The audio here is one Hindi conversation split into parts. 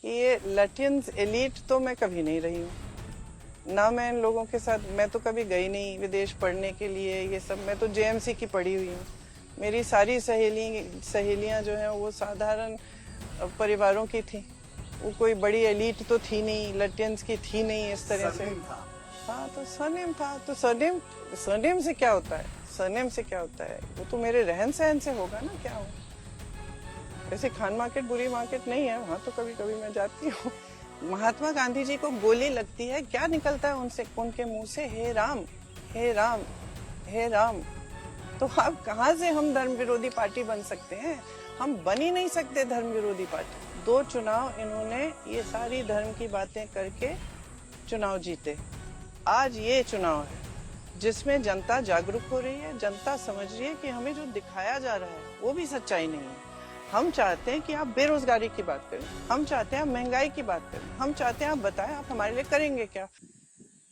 कि ये लटियंस एलीट तो मैं कभी नहीं रही हूँ ना। मैं इन लोगों के साथ, मैं तो कभी गई नहीं विदेश पढ़ने के लिए, ये सब। मैं तो जेएमसी की पढ़ी हुई हूँ। मेरी सारी सहेलियाँ जो हैं वो साधारण परिवारों की थी। वो कोई बड़ी एलीट तो थी नहीं, लटियंस की थी नहीं इस तरह से। हाँ, तो सरनेम था। तो सरनेम से क्या होता है? सरनेम से क्या होता है? वो तो मेरे रहन सहन से होगा ना क्या हो। वैसे खान मार्केट बुरी मार्केट नहीं है, वहाँ तो कभी कभी मैं जाती हूँ। महात्मा गांधी जी को गोली लगती है, क्या निकलता है उनसे, उनके मुंह से? हे राम, हे राम, हे राम। तो अब कहाँ से हम धर्म विरोधी पार्टी बन सकते हैं? हम बन ही नहीं सकते धर्म विरोधी पार्टी। 2 चुनाव इन्होंने ये सारी धर्म की बातें करके चुनाव जीते। आज ये चुनाव है जिसमें जनता जागरूक हो रही है, जनता समझ रही है कि हमें जो दिखाया जा रहा है वो भी सच्चाई नहीं है। हम चाहते हैं कि आप बेरोजगारी की बात करें, हम चाहते हैं आप महंगाई की बात करें, हम चाहते हैं आप बताएं आप हमारे लिए करेंगे क्या।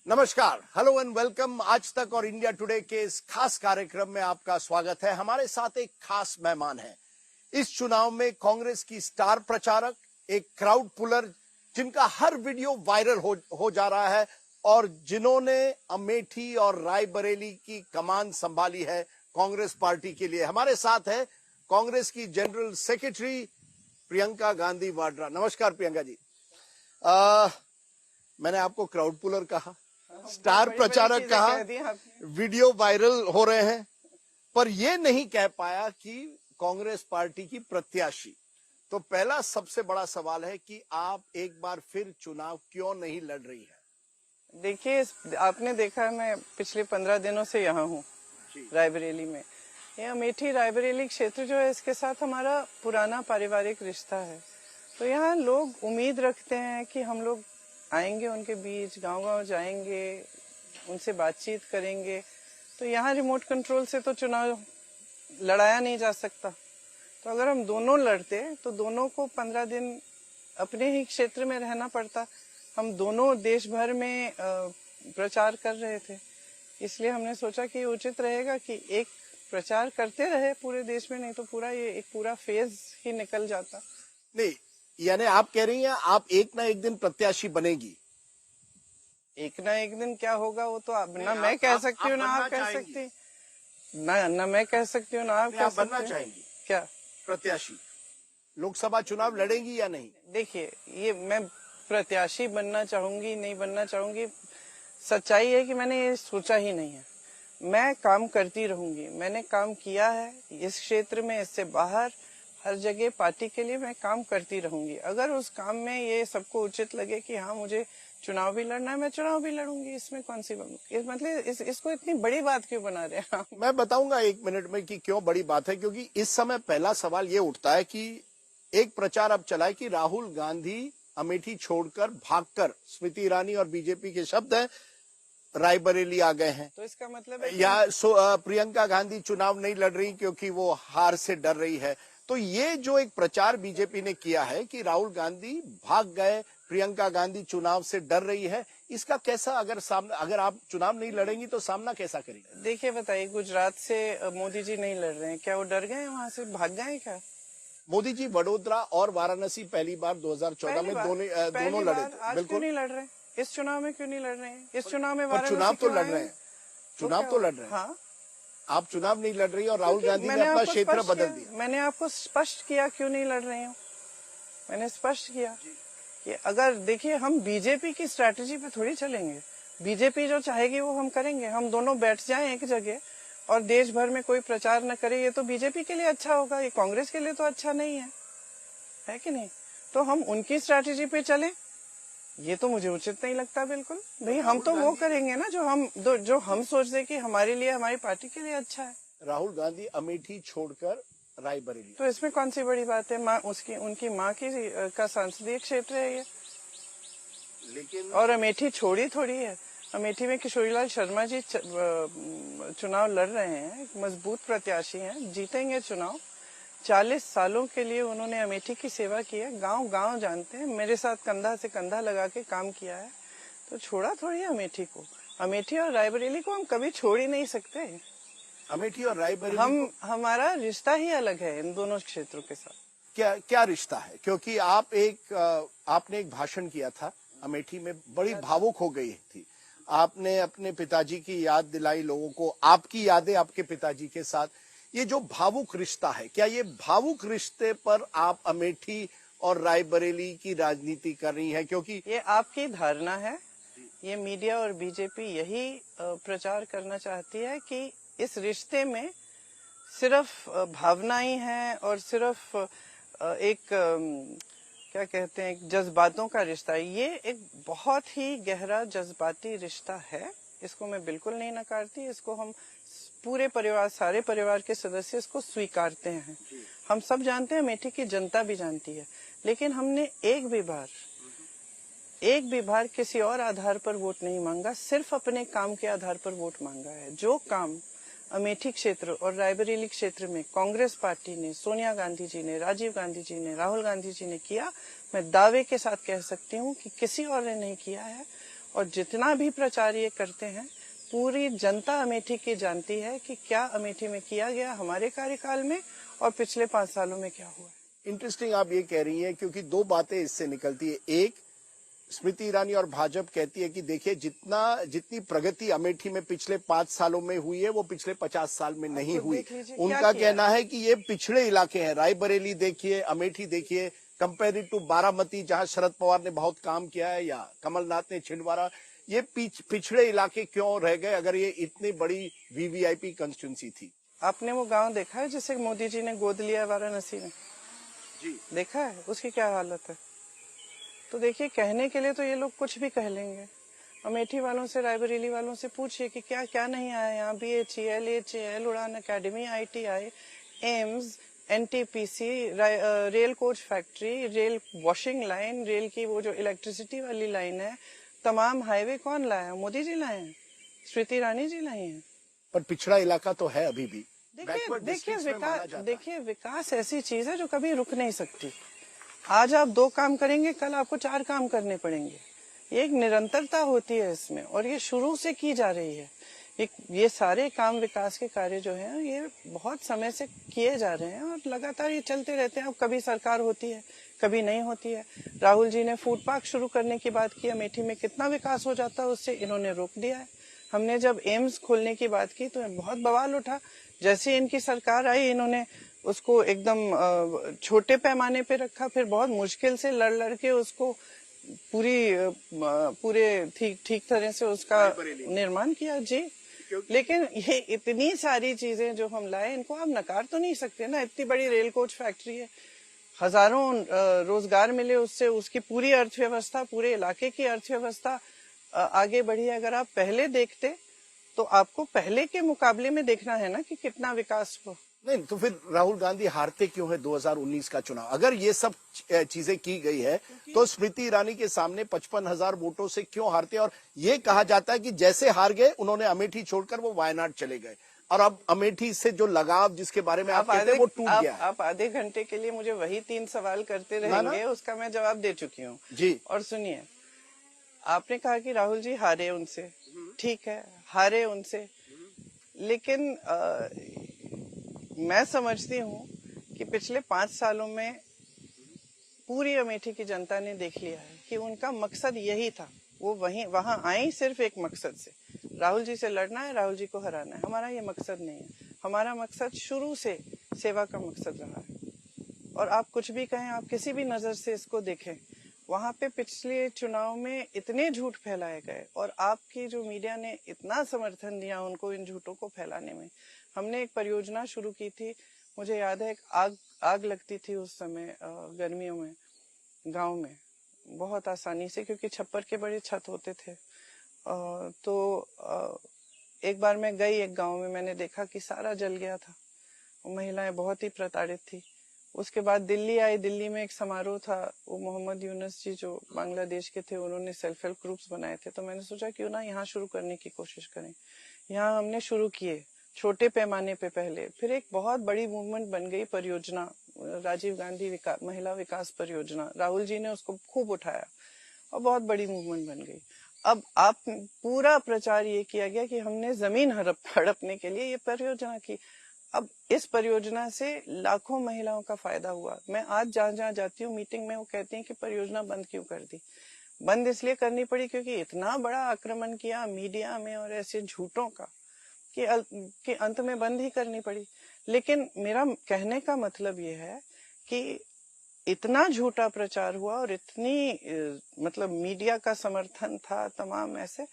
नमस्कार, हेलो एंड वेलकम। आज तक और इंडिया टुडे के इस खास कार्यक्रम में आपका स्वागत है। हमारे साथ एक खास मेहमान है। इस चुनाव में कांग्रेस की स्टार प्रचारक, एक क्राउड पुलर, जिनका हर वीडियो वायरल हो जा रहा है और जिन्होंने अमेठी और रायबरेली की कमान संभाली है कांग्रेस पार्टी के लिए। हमारे साथ है कांग्रेस की जनरल सेक्रेटरी प्रियंका गांधी वाड्रा। नमस्कार प्रियंका जी। मैंने आपको क्राउड पुलर कहा, स्टार प्रचारक कहा, वीडियो वायरल हो रहे हैं, पर यह नहीं कह पाया कि कांग्रेस पार्टी की प्रत्याशी। तो पहला सबसे बड़ा सवाल है कि आप एक बार फिर चुनाव क्यों नहीं लड़ रही हैं? देखिए, आपने देखा मैं पिछले 15 दिनों से यहाँ हूँ रायबरेली में। ये अमेठी रायबरेली क्षेत्र जो है, इसके साथ हमारा पुराना पारिवारिक रिश्ता है। तो यहाँ लोग उम्मीद रखते हैं कि हम लोग आएंगे उनके बीच, गांव-गांव जाएंगे, उनसे बातचीत करेंगे। तो यहाँ रिमोट कंट्रोल से तो चुनाव लड़ाया नहीं जा सकता। तो अगर हम दोनों लड़ते तो दोनों को 15 दिन अपने ही क्षेत्र में रहना पड़ता। हम दोनों देश भर में प्रचार कर रहे थे, इसलिए हमने सोचा कि उचित रहेगा कि एक प्रचार करते रहे पूरे देश में, नहीं तो पूरा ये एक पूरा फेज ही निकल जाता। नहीं, यानी आप कह रही हैं आप एक ना एक दिन प्रत्याशी बनेगी। एक ना एक दिन क्या होगा वो तो ना मैं कह सकती हूँ ना आप कह सकती, ना मैं कह सकती हूँ ना आप कह सकती। बनना चाहेंगी क्या प्रत्याशी? लोकसभा चुनाव लड़ेंगी या नहीं? देखिए, ये मैं प्रत्याशी बनना चाहूंगी नहीं बनना चाहूंगी, सच्चाई है कि मैंने ये सोचा ही नहीं है। मैं काम करती रहूंगी, मैंने काम किया है इस क्षेत्र में, इससे बाहर हर जगह पार्टी के लिए मैं काम करती रहूंगी। अगर उस काम में ये सबको उचित लगे कि हाँ मुझे चुनाव भी लड़ना है, मैं चुनाव भी लड़ूंगी। इसमें कौन सी मतलब इसको इतनी बड़ी बात क्यों बना रहे हैं? मैं बताऊंगा 1 मिनट में कि क्यों बड़ी बात है। क्योंकि इस समय पहला सवाल ये उठता है कि एक प्रचार अब चला है कि राहुल गांधी अमेठी छोड़कर भागकर, स्मृति ईरानी और बीजेपी के शब्द हैं, रायबरेली आ गए हैं। तो इसका मतलब है या प्रियंका गांधी चुनाव नहीं लड़ रही क्योंकि वो हार से डर रही है। तो ये जो एक प्रचार बीजेपी ने किया है कि राहुल गांधी भाग गए, प्रियंका गांधी चुनाव से डर रही है, इसका कैसा अगर आप चुनाव नहीं लड़ेंगी तो सामना कैसा करेंगे? देखिए, बताइए, गुजरात से मोदी जी नहीं लड़ रहे हैं, क्या वो डर गए वहां से, भाग गए क्या? मोदी जी वडोदरा और वाराणसी पहली बार 2014 में दोनों लड़े थे। आज क्यों नहीं लड़ रहे? इस चुनाव में क्यों नहीं लड़ रहे हैं? इस चुनाव में वाराणसी चुनाव तो लड़ रहे हैं, चुनाव तो लड़ रहे हैं। हाँ, आप चुनाव नहीं लड़ रही और राहुल गांधी ने अपना क्षेत्र बदल दिया। मैंने आपको स्पष्ट किया क्यों नहीं लड़ रही हूँ। मैंने स्पष्ट किया कि अगर देखिए, हम बीजेपी की स्ट्रैटेजी पे थोड़ी चलेंगे। बीजेपी जो चाहेगी वो हम करेंगे। हम दोनों बैठ जाएं एक जगह और देश भर में कोई प्रचार न करे, ये तो बीजेपी के लिए अच्छा होगा, ये कांग्रेस के लिए तो अच्छा नहीं है कि नहीं? तो हम उनकी स्ट्रैटेजी पे चलें, ये तो मुझे उचित नहीं लगता बिल्कुल। नहीं, हम तो वो करेंगे ना जो हम सोचते कि हमारे लिए, हमारी पार्टी के लिए अच्छा है। राहुल गांधी अमेठी छोड़कर रायबरेली, तो इसमें कौन सी बड़ी बात है? माँ उनकी माँ की का संसदीय क्षेत्र है ये, लेकिन और अमेठी छोड़ी थोड़ी है। अमेठी में किशोरीलाल शर्मा जी चुनाव लड़ रहे हैं, मजबूत प्रत्याशी हैं, जीतेंगे चुनाव। 40 सालों के लिए उन्होंने अमेठी की सेवा की है, गांव गांव जानते हैं, मेरे साथ कंधा से कंधा लगा के काम किया है। तो छोड़ा थोड़ी है अमेठी को। अमेठी और रायबरेली को हम कभी छोड़ ही नहीं सकते। अमेठी और रायबरेली हमारा रिश्ता ही अलग है इन दोनों क्षेत्रों के साथ। क्या क्या रिश्ता है? क्योंकि आपने एक भाषण किया था अमेठी में, बड़ी भावुक हो गई थी। आपने अपने पिताजी की याद दिलाई लोगों को, आपकी यादें आपके पिताजी के साथ। ये जो भावुक रिश्ता है, क्या ये भावुक रिश्ते पर आप अमेठी और रायबरेली की राजनीति कर रही हैं? क्योंकि ये आपकी धारणा है। ये मीडिया और बीजेपी यही प्रचार करना चाहती है कि इस रिश्ते में सिर्फ भावनाएं हैं और सिर्फ एक क्या कहते हैं, एक जज्बातों का रिश्ता है। ये एक बहुत ही गहरा जज्बाती रिश्ता है। इसको मैं बिल्कुल नहीं नकारती। इसको हम पूरे परिवार, सारे परिवार के सदस्य इसको स्वीकारते हैं। हम सब जानते हैं, अमेठी की जनता भी जानती है। लेकिन हमने एक भी बार किसी और आधार पर वोट नहीं मांगा, सिर्फ अपने काम के आधार पर वोट मांगा है। जो काम अमेठी क्षेत्र और रायबरेली क्षेत्र में कांग्रेस पार्टी ने, सोनिया गांधी जी ने, राजीव गांधी जी ने, राहुल गांधी जी ने किया, मैं दावे के साथ कह सकती हूँ कि किसी और ने नहीं किया है। और जितना भी प्रचार ये करते हैं, पूरी जनता अमेठी की जानती है कि क्या अमेठी में किया गया हमारे कार्यकाल में और पिछले 5 सालों में क्या हुआ। इंटरेस्टिंग आप ये कह रही हैं, क्योंकि दो बातें इससे निकलती है। एक, स्मृति ईरानी और भाजपा कहती है कि देखिए, जितनी प्रगति अमेठी में पिछले 5 सालों में हुई है, वो पिछले 50 साल में नहीं हुई। उनका कहना है कि ये पिछड़े इलाके हैं। रायबरेली देखिए, अमेठी देखिए, कंपेयर टू बारामती जहां शरद पवार ने बहुत काम किया है, या कमलनाथ ने छिंदवाड़ा, ये पिछड़े इलाके क्यों रह गए अगर ये इतनी बड़ी वीवीआईपी कंस्टिट्यूंसी थी? आपने वो गांव देखा है जिसे मोदी जी ने गोद लिया वाराणसी में? जी देखा है, उसकी क्या हालत है। तो देखिए, कहने के लिए तो ये लोग कुछ भी कह लेंगे। अमेठी वालों से, रायबरेली वालों से पूछिए कि क्या क्या नहीं आया यहाँ। BHEL, HAL, उड़ान academy, ITI, AIIMS, NTPC, rail coach factory, rail washing line, rail की वो जो इलेक्ट्रिसिटी वाली लाइन है, तमाम हाईवे कौन लाया? मोदी जी लाए हैं, स्मृति ईरानी जी लाई हैं। पर पिछड़ा इलाका तो है अभी भी। देखिए विकास ऐसी चीज है जो कभी रुक नहीं सकती। आज आप 2 काम करेंगे, कल आपको 4 काम करने पड़ेंगे। ये एक निरंतरता होती है इसमें, और ये शुरू से की जा रही है। ये सारे काम, विकास के कार्य जो हैं, ये बहुत समय से किए जा रहे हैं और लगातार ये चलते रहते हैं। अब कभी सरकार होती है, कभी नहीं होती है। राहुल जी ने फूड पार्क शुरू करने की बात की, अमेठी में कितना विकास हो जाता है उससे, इन्होंने रोक दिया है। हमने जब एम्स खोलने की बात की तो बहुत बवाल उठा। जैसे इनकी सरकार आई, इन्होंने उसको एकदम छोटे पैमाने पे रखा, फिर बहुत मुश्किल से लड़ के उसको पूरे ठीक तरह से उसका निर्माण किया। जी, लेकिन ये इतनी सारी चीजें जो हम लाए, इनको आप नकार तो नहीं सकते ना। इतनी बड़ी रेल कोच फैक्ट्री है, हजारों रोजगार मिले उससे, उसकी पूरी अर्थव्यवस्था, पूरे इलाके की अर्थव्यवस्था आगे बढ़ी। अगर आप पहले देखते तो आपको पहले के मुकाबले में देखना है ना कि कितना विकास हुआ। नहीं तो फिर राहुल गांधी हारते क्यों है 2019 का चुनाव? अगर ये सब चीजें की गई है तो स्मृति ईरानी के सामने 55,000 वोटों से क्यों हारते? और ये कहा जाता है कि जैसे हार गए, उन्होंने अमेठी छोड़कर वो वायनाड चले गए, और अब अमेठी से जो लगाव जिसके बारे में आप कहते हैं वो टूट गया है। आप आधे घंटे के लिए मुझे वही 3 सवाल करते रहेंगे, उसका मैं जवाब दे चुकी हूँ जी। और सुनिए, आपने कहा कि राहुल जी हारे उनसे, ठीक है, हारे उनसे, लेकिन मैं समझती हूँ कि पिछले 5 सालों में पूरी अमेठी की जनता ने देख लिया है कि उनका मकसद यही था। वो वहां आई सिर्फ एक मकसद से, राहुल जी से लड़ना है, राहुल जी को हराना है। हमारा ये मकसद नहीं है। हमारा मकसद शुरू से सेवा का मकसद रहा है। और आप कुछ भी कहें, आप किसी भी नजर से इसको देखें, वहां पे पिछले चुनाव में इतने झूठ फैलाए गए और आपकी जो मीडिया ने इतना समर्थन दिया उनको इन झूठों को फैलाने में। हमने एक परियोजना शुरू की थी, मुझे याद है, एक आग लगती थी उस समय गर्मियों में गांव में, बहुत आसानी से, क्योंकि छप्पर के बड़े छत होते थे। तो एक बार मैं गई एक गांव में, मैंने देखा कि सारा जल गया था, महिलाएं बहुत ही प्रताड़ित थी। उसके बाद दिल्ली आई, दिल्ली में एक समारोह था, वो मोहम्मद यूनुस जी जो बांग्लादेश के थे, उन्होंने सेल्फ हेल्प ग्रुप्स बनाए थे। तो मैंने सोचा क्यों ना यहाँ शुरू करने की कोशिश करें। यहाँ हमने शुरू किए छोटे पैमाने पे पहले, फिर एक बहुत बड़ी मूवमेंट बन गई परियोजना, राजीव गांधी महिला विकास परियोजना। राहुल जी ने उसको खूब उठाया और बहुत बड़ी मूवमेंट बन गई। अब आप पूरा प्रचार ये किया गया कि हमने जमीन हड़पने के लिए ये परियोजना की। अब इस परियोजना से लाखों महिलाओं का फायदा हुआ। मैं आज जहाँ जहाँ जाती हूँ मीटिंग में, वो कहती हैं कि परियोजना बंद क्यों कर दी। बंद इसलिए करनी पड़ी क्योंकि इतना बड़ा आक्रमण किया मीडिया में और ऐसे झूठों का कि अंत में बंद ही करनी पड़ी। लेकिन मेरा कहने का मतलब ये है कि इतना झूठा प्रचार हुआ और इतनी मतलब मीडिया का समर्थन था तमाम ऐसे,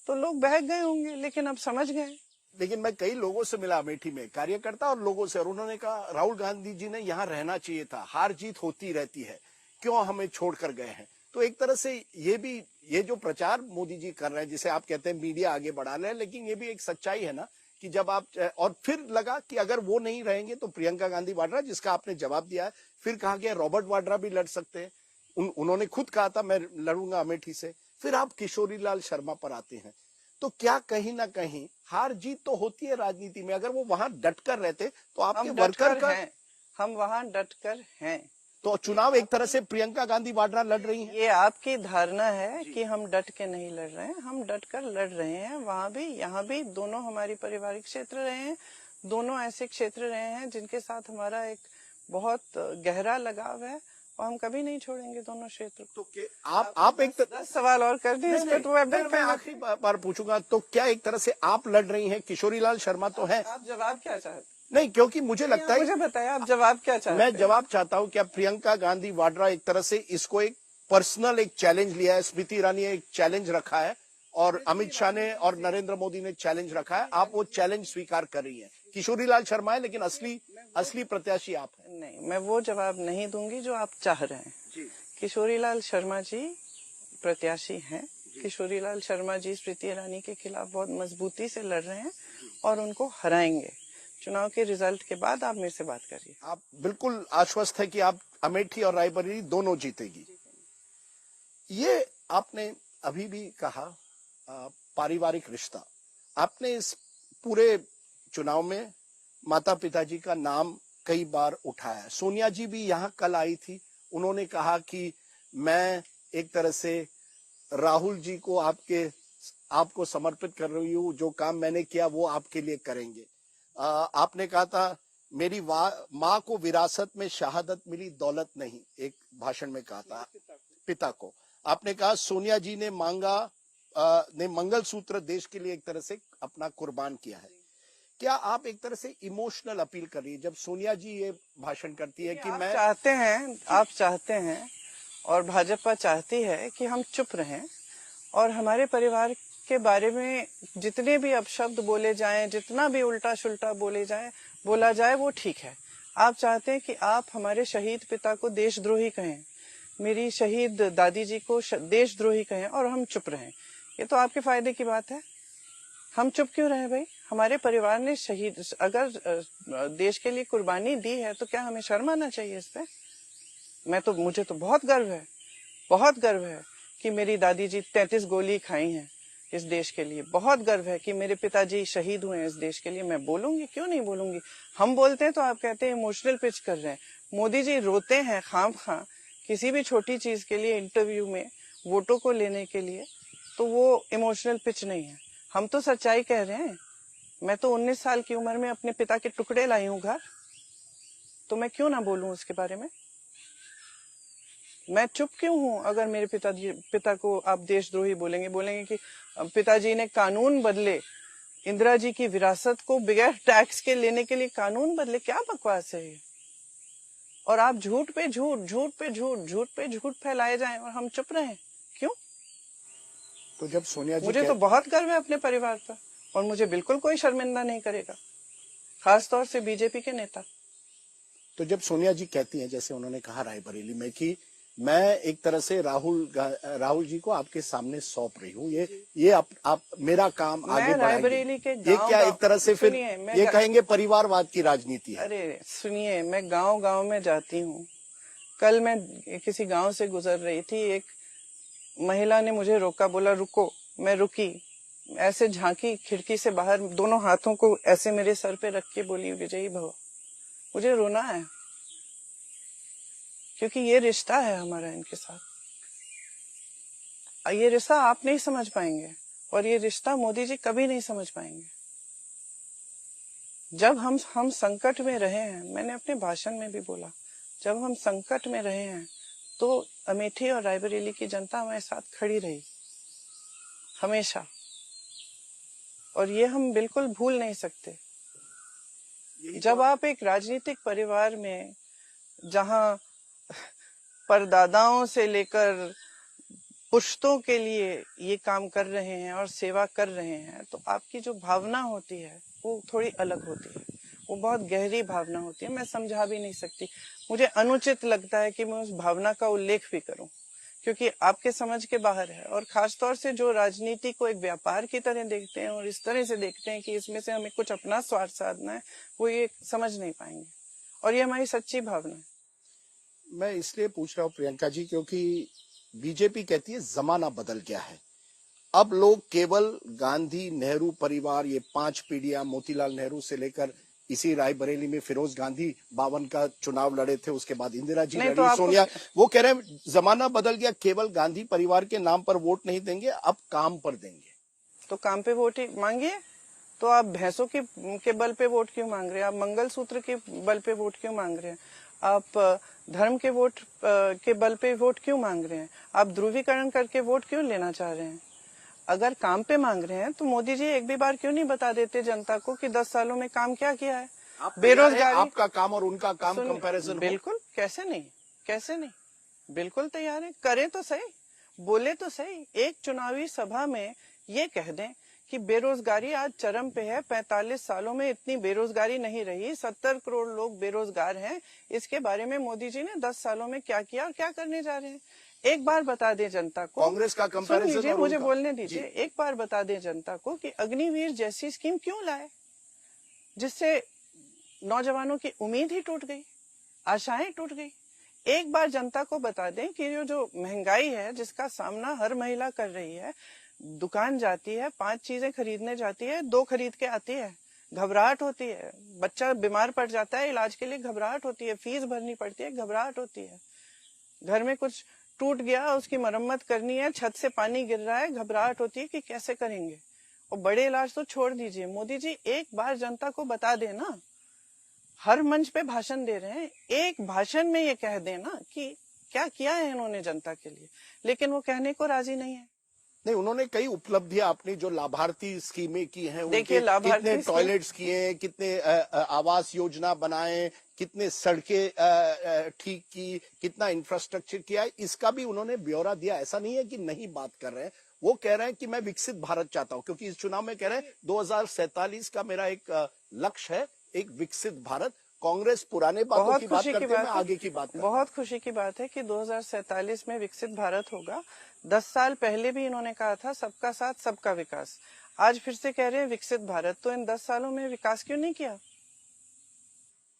तो लोग बहक गए होंगे, लेकिन अब समझ गए। लेकिन मैं कई लोगों से मिला अमेठी में, कार्यकर्ता और लोगों से, और उन्होंने कहा राहुल गांधी जी ने यहाँ रहना चाहिए था, हार जीत होती रहती है, क्यों हमें छोड़कर गए हैं। तो एक तरह से ये जो प्रचार मोदी जी कर रहे हैं, जिसे आप कहते हैं मीडिया आगे बढ़ा रहे हैं, लेकिन ये भी एक सच्चाई है ना कि जब आप, और फिर लगा कि अगर वो नहीं रहेंगे तो प्रियंका गांधी वाड्रा, जिसका आपने जवाब दिया है, फिर कहा गया रॉबर्ट वाड्रा भी लड़ सकते हैं, उन्होंने खुद कहा था मैं लड़ूंगा अमेठी से। फिर आप किशोरी लाल शर्मा पर आते हैं। तो क्या कहीं ना कहीं हार जीत तो होती है राजनीति में, अगर वो वहां डटकर रहते तो आपके वर्कर का, हम वहां डटकर हैं। तो चुनाव एक तरह से प्रियंका गांधी वाड्रा लड़ रही हैं। ये आपकी धारणा है कि हम डट के नहीं लड़ रहे हैं, हम डट कर लड़ रहे हैं। वहां भी यहाँ भी दोनों हमारी पारिवारिक क्षेत्र रहे हैं, दोनों ऐसे क्षेत्र रहे हैं जिनके साथ हमारा एक बहुत गहरा लगाव है और हम कभी नहीं छोड़ेंगे दोनों क्षेत्र। तो आप एक 10 सवाल और कर दिए इस पे, तो मैं आखिरी बार पूछूंगा, तो क्या एक तरह से आप लड़ रही हैं, किशोरी लाल शर्मा तो है। आप जवाब क्या चाहते? नहीं, क्योंकि मुझे लगता है, मुझे बताया आप जवाब क्या चाहते? मैं जवाब चाहता हूं कि अब प्रियंका गांधी वाड्रा एक तरह से इसको एक पर्सनल एक चैलेंज लिया है, स्मृति ईरानी ने एक चैलेंज रखा है और अमित शाह ने और नरेंद्र मोदी ने चैलेंज रखा है, आप वो चैलेंज स्वीकार कर रही हैं। किशोरी लाल शर्मा है, लेकिन असली प्रत्याशी आप हैं। नहीं, मैं वो जवाब नहीं दूंगी जो आप चाह रहे हैं। किशोरी लाल शर्मा जी प्रत्याशी हैं। किशोरी लाल शर्मा जी स्मृति ईरानी के खिलाफ बहुत मजबूती से लड़ रहे हैं और उनको हराएंगे। चुनाव के रिजल्ट के बाद आप मेरे से बात करिए। आप बिल्कुल आश्वस्त है कि आप अमेठी और रायबरेली दोनों जीतेगी। ये आपने अभी भी कहा पारिवारिक रिश्ता, आपने इस पूरे चुनाव में माता पिताजी का नाम कई बार उठाया। सोनिया जी भी यहाँ कल आई थी, उन्होंने कहा कि मैं एक तरह से राहुल जी को आपको समर्पित कर रही हूँ, जो काम मैंने किया वो आपके लिए करेंगे। आपने कहा था मेरी माँ को विरासत में शहादत मिली, दौलत नहीं, एक भाषण में कहा था पिता को। आपने कहा सोनिया जी ने मंगलसूत्र देश के लिए एक तरह से अपना कुर्बान किया है। क्या आप एक तरह से इमोशनल अपील कर रही है जब सोनिया जी ये भाषण करती है कि आप चाहते हैं और भाजपा चाहती है कि हम चुप रहें और हमारे परिवार के बारे में जितने भी अपशब्द बोले जाएं, जितना भी उल्टा सुल्टा बोला जाए वो ठीक है। आप चाहते हैं कि आप हमारे शहीद पिता को देशद्रोही कहें, मेरी शहीद दादी जी को देशद्रोही कहें और हम चुप रहें। ये तो आपके फायदे की बात है। हम चुप क्यों रहे भाई? हमारे परिवार ने अगर देश के लिए कुर्बानी दी है तो क्या हमें शर्म आना चाहिए इस पे? मुझे तो बहुत गर्व है कि मेरी दादी जी 33 गोली खाई हैं इस देश के लिए। बहुत गर्व है कि मेरे पिताजी शहीद हुए हैं इस देश के लिए। मैं बोलूंगी, क्यों नहीं बोलूंगी। हम बोलते हैं तो आप कहते हैं इमोशनल पिच कर रहे हैं। मोदी जी रोते हैं खामखा किसी भी छोटी चीज के लिए, इंटरव्यू में वोटों को लेने के लिए, तो वो इमोशनल पिच नहीं है। हम तो सच्चाई कह रहे हैं। मैं तो 19 साल की उम्र में अपने पिता के टुकड़े लाई हूँ घर, तो मैं क्यों ना बोलूं उसके बारे में? मैं चुप क्यों हूं अगर मेरे पिता को आप देशद्रोही बोलेंगे कि पिताजी ने कानून बदले, इंदिरा जी की विरासत को बगैर टैक्स के लेने के लिए कानून बदले। क्या बकवास है ये? और आप झूठ पे झूठ फैलाए जाएं और हम चुप रहें, क्यों? तो जब सोनिया जी मुझे तो बहुत गर्व है अपने परिवार पर और मुझे बिल्कुल कोई शर्मिंदा नहीं करेगा, खासतौर से बीजेपी के नेता। तो जब सोनिया जी कहती हैं, जैसे उन्होंने कहा रायबरेली में, कि मैं एक तरह से राहुल जी को आपके सामने सौंप रही हूँ, ये आप मेरा काम आगे रायबरेली के ये क्या एक तरह से फिर ये कहेंगे परिवारवाद की राजनीति है? अरे सुनिए, मैं गांव में जाती हूँ। कल मैं किसी गांव से गुजर रही थी, एक महिला ने मुझे रोका, बोला रुको। मैं रुकी, ऐसे झांकी खिड़की से बाहर, दोनों हाथों को ऐसे मेरे सर पे रख के बोली विजयी भव। मुझे रोना है क्योंकि ये रिश्ता है हमारा इनके साथ। ये रिश्ता आप नहीं समझ पाएंगे और ये रिश्ता मोदी जी कभी नहीं समझ पाएंगे। जब हम संकट में रहे हैं, मैंने अपने भाषण में भी बोला, जब हम संकट में रहे हैं तो अमेठी और रायबरेली की जनता हमारे साथ खड़ी रही हमेशा, और ये हम बिल्कुल भूल नहीं सकते। जब आप एक राजनीतिक परिवार में, जहां परदादाओं से लेकर पुश्तों के लिए ये काम कर रहे हैं और सेवा कर रहे हैं, तो आपकी जो भावना होती है वो थोड़ी अलग होती है, वो बहुत गहरी भावना होती है। मैं समझा भी नहीं सकती, मुझे अनुचित लगता है कि मैं उस भावना का उल्लेख भी करूं, क्योंकि आपके समझ के बाहर है। और खासतौर से जो राजनीति को एक व्यापार की तरह देखते हैं और इस तरह से देखते हैं कि इसमें से हमें कुछ अपना स्वार्थ साधना है, वो ये समझ नहीं पाएंगे, और ये हमारी सच्ची भावना है। मैं इसलिए पूछ रहा हूँ प्रियंका जी, क्योंकि बीजेपी कहती है जमाना बदल गया है। अब लोग केवल गांधी नेहरू परिवार, ये 5 पीढ़ियां, मोतीलाल नेहरू से लेकर इसी रायबरेली में फिरोज गांधी 52 का चुनाव लड़े थे, उसके बाद इंदिरा जी लड़ी, सोनिया, वो कह रहे हैं जमाना बदल गया, केवल गांधी परिवार के नाम पर वोट नहीं देंगे, अब काम पर देंगे। तो काम पे वोट ही मांगिए। तो आप भैंसों के बल पे वोट क्यों मांग रहे हैं? आप मंगलसूत्र के बल पे वोट क्यों मांग रहे हैं? आप धर्म के वोट के बल पे वोट क्यों मांग रहे हैं? आप ध्रुवीकरण करके वोट क्यों लेना चाह रहे हैं? अगर काम पे मांग रहे हैं तो मोदी जी एक भी बार क्यों नहीं बता देते जनता को कि 10 सालों में काम क्या किया है? बेरोजगारी, आपका काम और उनका काम कंपैरिजन? बिल्कुल, कैसे नहीं, कैसे नहीं, बिल्कुल तैयार है। करें तो सही, बोले तो सही। एक चुनावी सभा में ये कह दें कि बेरोजगारी आज चरम पे है, 45 सालों में इतनी बेरोजगारी नहीं रही, 70 करोड़ लोग बेरोजगार हैं। इसके बारे में मोदी जी ने 10 सालों में क्या किया और क्या करने जा रहे हैं, एक बार बता दें जनता को। कांग्रेस का कंपैरिजन, मुझे बोलने दीजिए। एक बार बता दें जनता को कि अग्निवीर जैसी स्कीम क्यों लाए, जिससे नौजवानों की उम्मीद ही टूट गई, आशाएं टूट गई। एक बार जनता को बता दें कि जो महंगाई है जिसका सामना हर महिला कर रही है, दुकान जाती है, 5 चीजें खरीदने जाती है, 2 खरीद के आती है, घबराहट होती है, बच्चा बीमार पड़ जाता है, इलाज के लिए घबराहट होती है, फीस भरनी पड़ती है, घबराहट होती है, घर में कुछ टूट गया, उसकी मरम्मत करनी है, छत से पानी गिर रहा है, घबराहट होती है कि कैसे करेंगे। और बड़े इलाज तो छोड़ दीजिए, मोदी जी एक बार जनता को बता देना। हर मंच पे भाषण दे रहे हैं, एक भाषण में ये कह देना कि क्या किया है इन्होंने जनता के लिए, लेकिन वो कहने को राजी नहीं है। नहीं, उन्होंने कई उपलब्धियां अपनी जो लाभार्थी स्कीमें की हैं, देखिए, कितने टॉयलेट्स किए, कितने आवास योजना बनाए, कितने सड़कें ठीक की, कितना इंफ्रास्ट्रक्चर किया, इसका भी उन्होंने ब्यौरा दिया। ऐसा नहीं है कि नहीं बात कर रहे हैं, वो कह रहे हैं कि मैं विकसित भारत चाहता हूं, क्योंकि इस चुनाव में कह रहे हैं 2047 का मेरा एक लक्ष्य है, एक विकसित भारत। कांग्रेस पुराने बातों की बात करते हैं, आगे की बात करते हैं। बहुत खुशी की बात है कि 2047 में विकसित भारत होगा। 10 साल पहले भी इन्होंने कहा था सबका साथ सबका विकास, आज फिर से कह रहे हैं विकसित भारत। तो इन 10 सालों में विकास क्यों नहीं किया?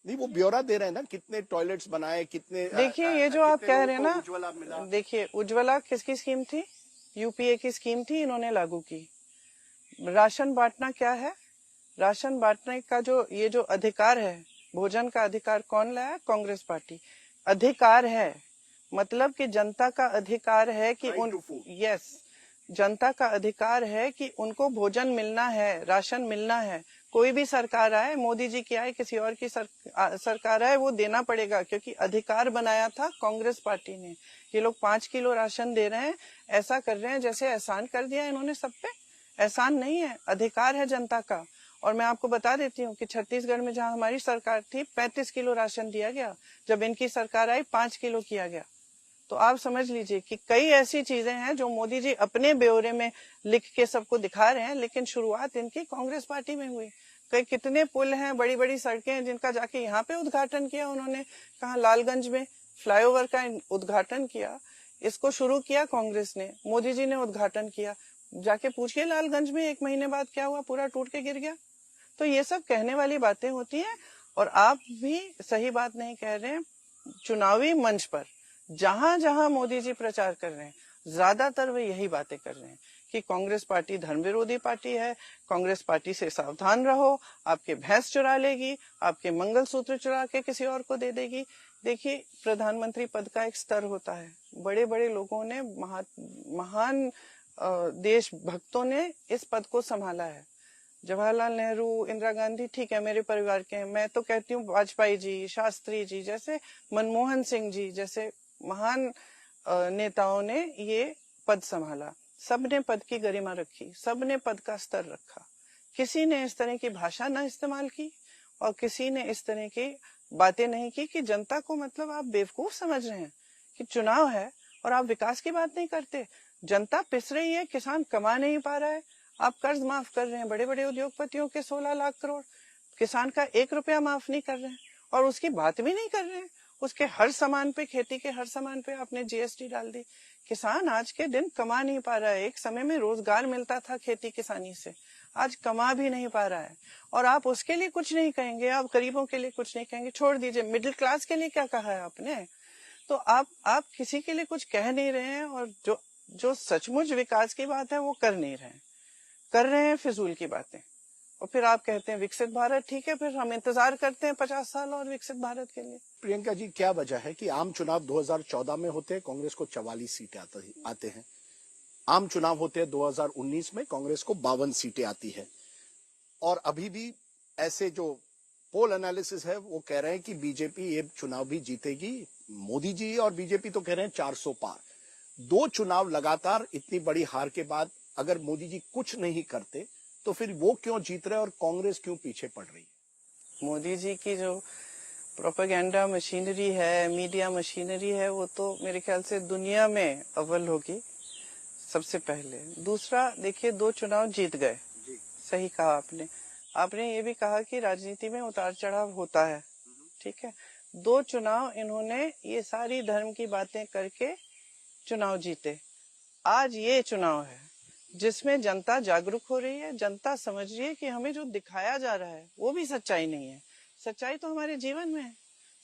नहीं, वो ब्यौरा दे रहे हैं ना, कितने टॉयलेट्स बनाए, कितने। देखिए, ये जो आप कह रहे हैं ना, देखिए उज्ज्वला किसकी स्कीम थी? यूपीए की स्कीम थी, इन्होंने लागू की। राशन बांटना क्या है? राशन बांटने का ये जो अधिकार है, भोजन का अधिकार कौन लाया? कांग्रेस पार्टी। अधिकार है मतलब कि जनता का अधिकार है कि जनता का अधिकार है कि उनको भोजन मिलना है, राशन मिलना है। कोई भी सरकार आए, मोदी जी की आए, किसी और की सरकार आए, वो देना पड़ेगा, क्योंकि अधिकार बनाया था कांग्रेस पार्टी ने। ये लोग 5 किलो राशन दे रहे हैं, ऐसा कर रहे हैं जैसे एहसान कर दिया इन्होंने सब पे। एहसान नहीं है, अधिकार है जनता का। और मैं आपको बता देती हूँ कि छत्तीसगढ़ में जहाँ हमारी सरकार थी 35 किलो राशन दिया गया, जब इनकी सरकार आई 5 किलो किया गया। तो आप समझ लीजिए कि कई ऐसी चीजें हैं जो मोदी जी अपने ब्यौरे में लिख के सबको दिखा रहे हैं, लेकिन शुरुआत इनकी कांग्रेस पार्टी में हुई। कितने पुल हैं, बड़ी बड़ी सड़कें हैं जिनका जाके यहाँ पे उद्घाटन किया उन्होंने। कहा लालगंज में फ्लाईओवर का उद्घाटन किया, इसको शुरू किया कांग्रेस ने, मोदी जी ने उद्घाटन किया। जाके पूछिए लालगंज में 1 महीने बाद क्या हुआ, पूरा टूट के गिर गया। तो ये सब कहने वाली बातें होती हैं, और आप भी सही बात नहीं कह रहे हैं। चुनावी मंच पर जहां जहां मोदी जी प्रचार कर रहे हैं, ज्यादातर वे यही बातें कर रहे हैं कि कांग्रेस पार्टी धर्म विरोधी पार्टी है, कांग्रेस पार्टी से सावधान रहो, आपके भैंस चुरा लेगी, आपके मंगलसूत्र चुरा के किसी और को दे देगी। देखिए, प्रधानमंत्री पद का एक स्तर होता है, बड़े बड़े लोगों ने, महान देशभक्तों ने इस पद को संभाला है। जवाहरलाल नेहरू, इंदिरा गांधी ठीक है मेरे परिवार के हैं, मैं तो कहती हूँ वाजपेयी जी, शास्त्री जी जैसे, मनमोहन सिंह जी जैसे महान नेताओं ने ये पद संभाला। सबने पद की गरिमा रखी, सबने पद का स्तर रखा, किसी ने इस तरह की भाषा ना इस्तेमाल की और किसी ने इस तरह की बातें नहीं की कि जनता को मतलब आप बेवकूफ समझ रहे हैं कि चुनाव है और आप विकास की बात नहीं करते। जनता पिस रही है, किसान कमा नहीं पा रहा है, आप कर्ज माफ कर रहे हैं बड़े बड़े उद्योगपतियों के 16 लाख करोड़, किसान का 1 रुपया माफ नहीं कर रहे हैं और उसकी बात भी नहीं कर रहे हैं। उसके हर सामान पे, खेती के हर सामान पे आपने जीएसटी डाल दी। किसान आज के दिन कमा नहीं पा रहा है। एक समय में रोजगार मिलता था खेती किसानी से, आज कमा भी नहीं पा रहा है और आप उसके लिए कुछ नहीं कहेंगे, आप गरीबों के लिए कुछ नहीं कहेंगे। छोड़ दीजिए मिडिल क्लास के लिए क्या कहा है आपने, तो आप किसी के लिए कुछ कह नहीं रहे हैं और जो जो सचमुच विकास की बात है वो कर नहीं रहे हैं, कर रहे हैं फिजूल की बातें। और फिर आप कहते हैं विकसित भारत, ठीक है फिर हम इंतजार करते हैं 50 साल और विकसित भारत के लिए। प्रियंका जी, क्या वजह है कि आम चुनाव 2014 में होते हैं, कांग्रेस को 44 सीटें आते हैं, आम चुनाव होते हैं 2019 में, कांग्रेस को 52 सीटें आती है, और अभी भी ऐसे जो पोल एनालिसिस है वो कह रहे हैं कि बीजेपी ये चुनाव भी जीतेगी। मोदी जी और बीजेपी तो कह रहे हैं 400 पार। 2 चुनाव लगातार इतनी बड़ी हार के बाद अगर मोदी जी कुछ नहीं करते तो फिर वो क्यों जीत रहे और कांग्रेस क्यों पीछे पड़ रही है? मोदी जी की जो प्रोपेगेंडा मशीनरी है, मीडिया मशीनरी है, वो तो मेरे ख्याल से दुनिया में अव्वल होगी सबसे पहले। दूसरा देखिए 2 चुनाव जीत गए, सही कहा आपने। आपने ये भी कहा कि राजनीति में उतार चढ़ाव होता है, ठीक है। 2 चुनाव इन्होंने ये सारी धर्म की बातें करके चुनाव जीते। आज ये चुनाव है जिसमें जनता जागरूक हो रही है, जनता समझ रही है कि हमें जो दिखाया जा रहा है वो भी सच्चाई नहीं है। सच्चाई तो हमारे जीवन में है।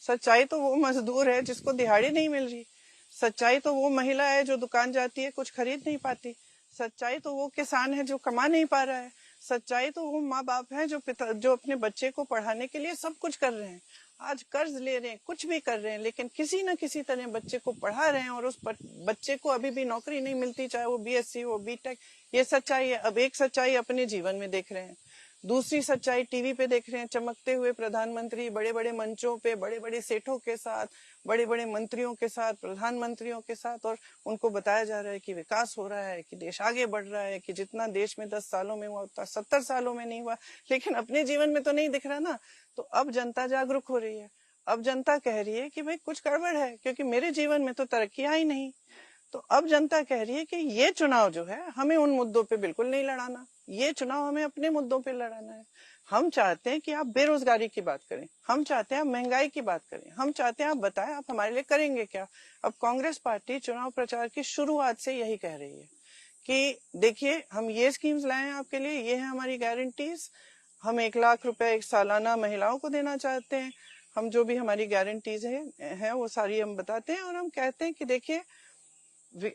सच्चाई तो वो मजदूर है जिसको दिहाड़ी नहीं मिल रही, सच्चाई तो वो महिला है जो दुकान जाती है कुछ खरीद नहीं पाती, सच्चाई तो वो किसान है जो कमा नहीं पा रहा है, सच्चाई तो वो माँ बाप है जो अपने बच्चे को पढ़ाने के लिए सब कुछ कर रहे हैं, आज कर्ज ले रहे हैं, कुछ भी कर रहे हैं, लेकिन किसी न किसी तरह बच्चे को पढ़ा रहे हैं और उस बच्चे को अभी भी नौकरी नहीं मिलती, चाहे वो बीएससी हो, बीटेक। ये सच्चाई है। अब एक सच्चाई अपने जीवन में देख रहे हैं, दूसरी सच्चाई टीवी पे देख रहे हैं, चमकते हुए प्रधानमंत्री बड़े बड़े मंचों पे बड़े बड़े सेठों के साथ, बड़े बड़े मंत्रियों के साथ, प्रधानमंत्रियों के साथ, और उनको बताया जा रहा है कि विकास हो रहा है, कि देश आगे बढ़ रहा है, कि जितना देश में 10 सालों में हुआ उतना 70 सालों में नहीं हुआ। लेकिन अपने जीवन में तो नहीं दिख रहा ना। तो अब जनता जागरूक हो रही है, अब जनता कह रही है कि भाई कुछ गड़बड़ है, क्योंकि मेरे जीवन में तो तरक्की आई नहीं। तो अब जनता कह रही है कि ये चुनाव जो है हमें उन मुद्दों पे बिल्कुल नहीं लड़ाना, ये चुनाव हमें अपने मुद्दों पे लड़ाना है। हम चाहते हैं कि आप बेरोजगारी की बात करें, हम चाहते हैं आप महंगाई की बात करें, हम चाहते हैं आप बताएं आप हमारे लिए करेंगे क्या। अब कांग्रेस पार्टी चुनाव प्रचार की शुरुआत से यही कह रही है कि देखिए हम ये स्कीम्स लाए हैं आपके लिए, ये है हमारी गारंटीज, हम 1 लाख रुपए एक सालाना महिलाओं को देना चाहते हैं, हम जो भी हमारी गारंटीज है वो सारी हम बताते हैं, और हम कहते हैं कि देखिए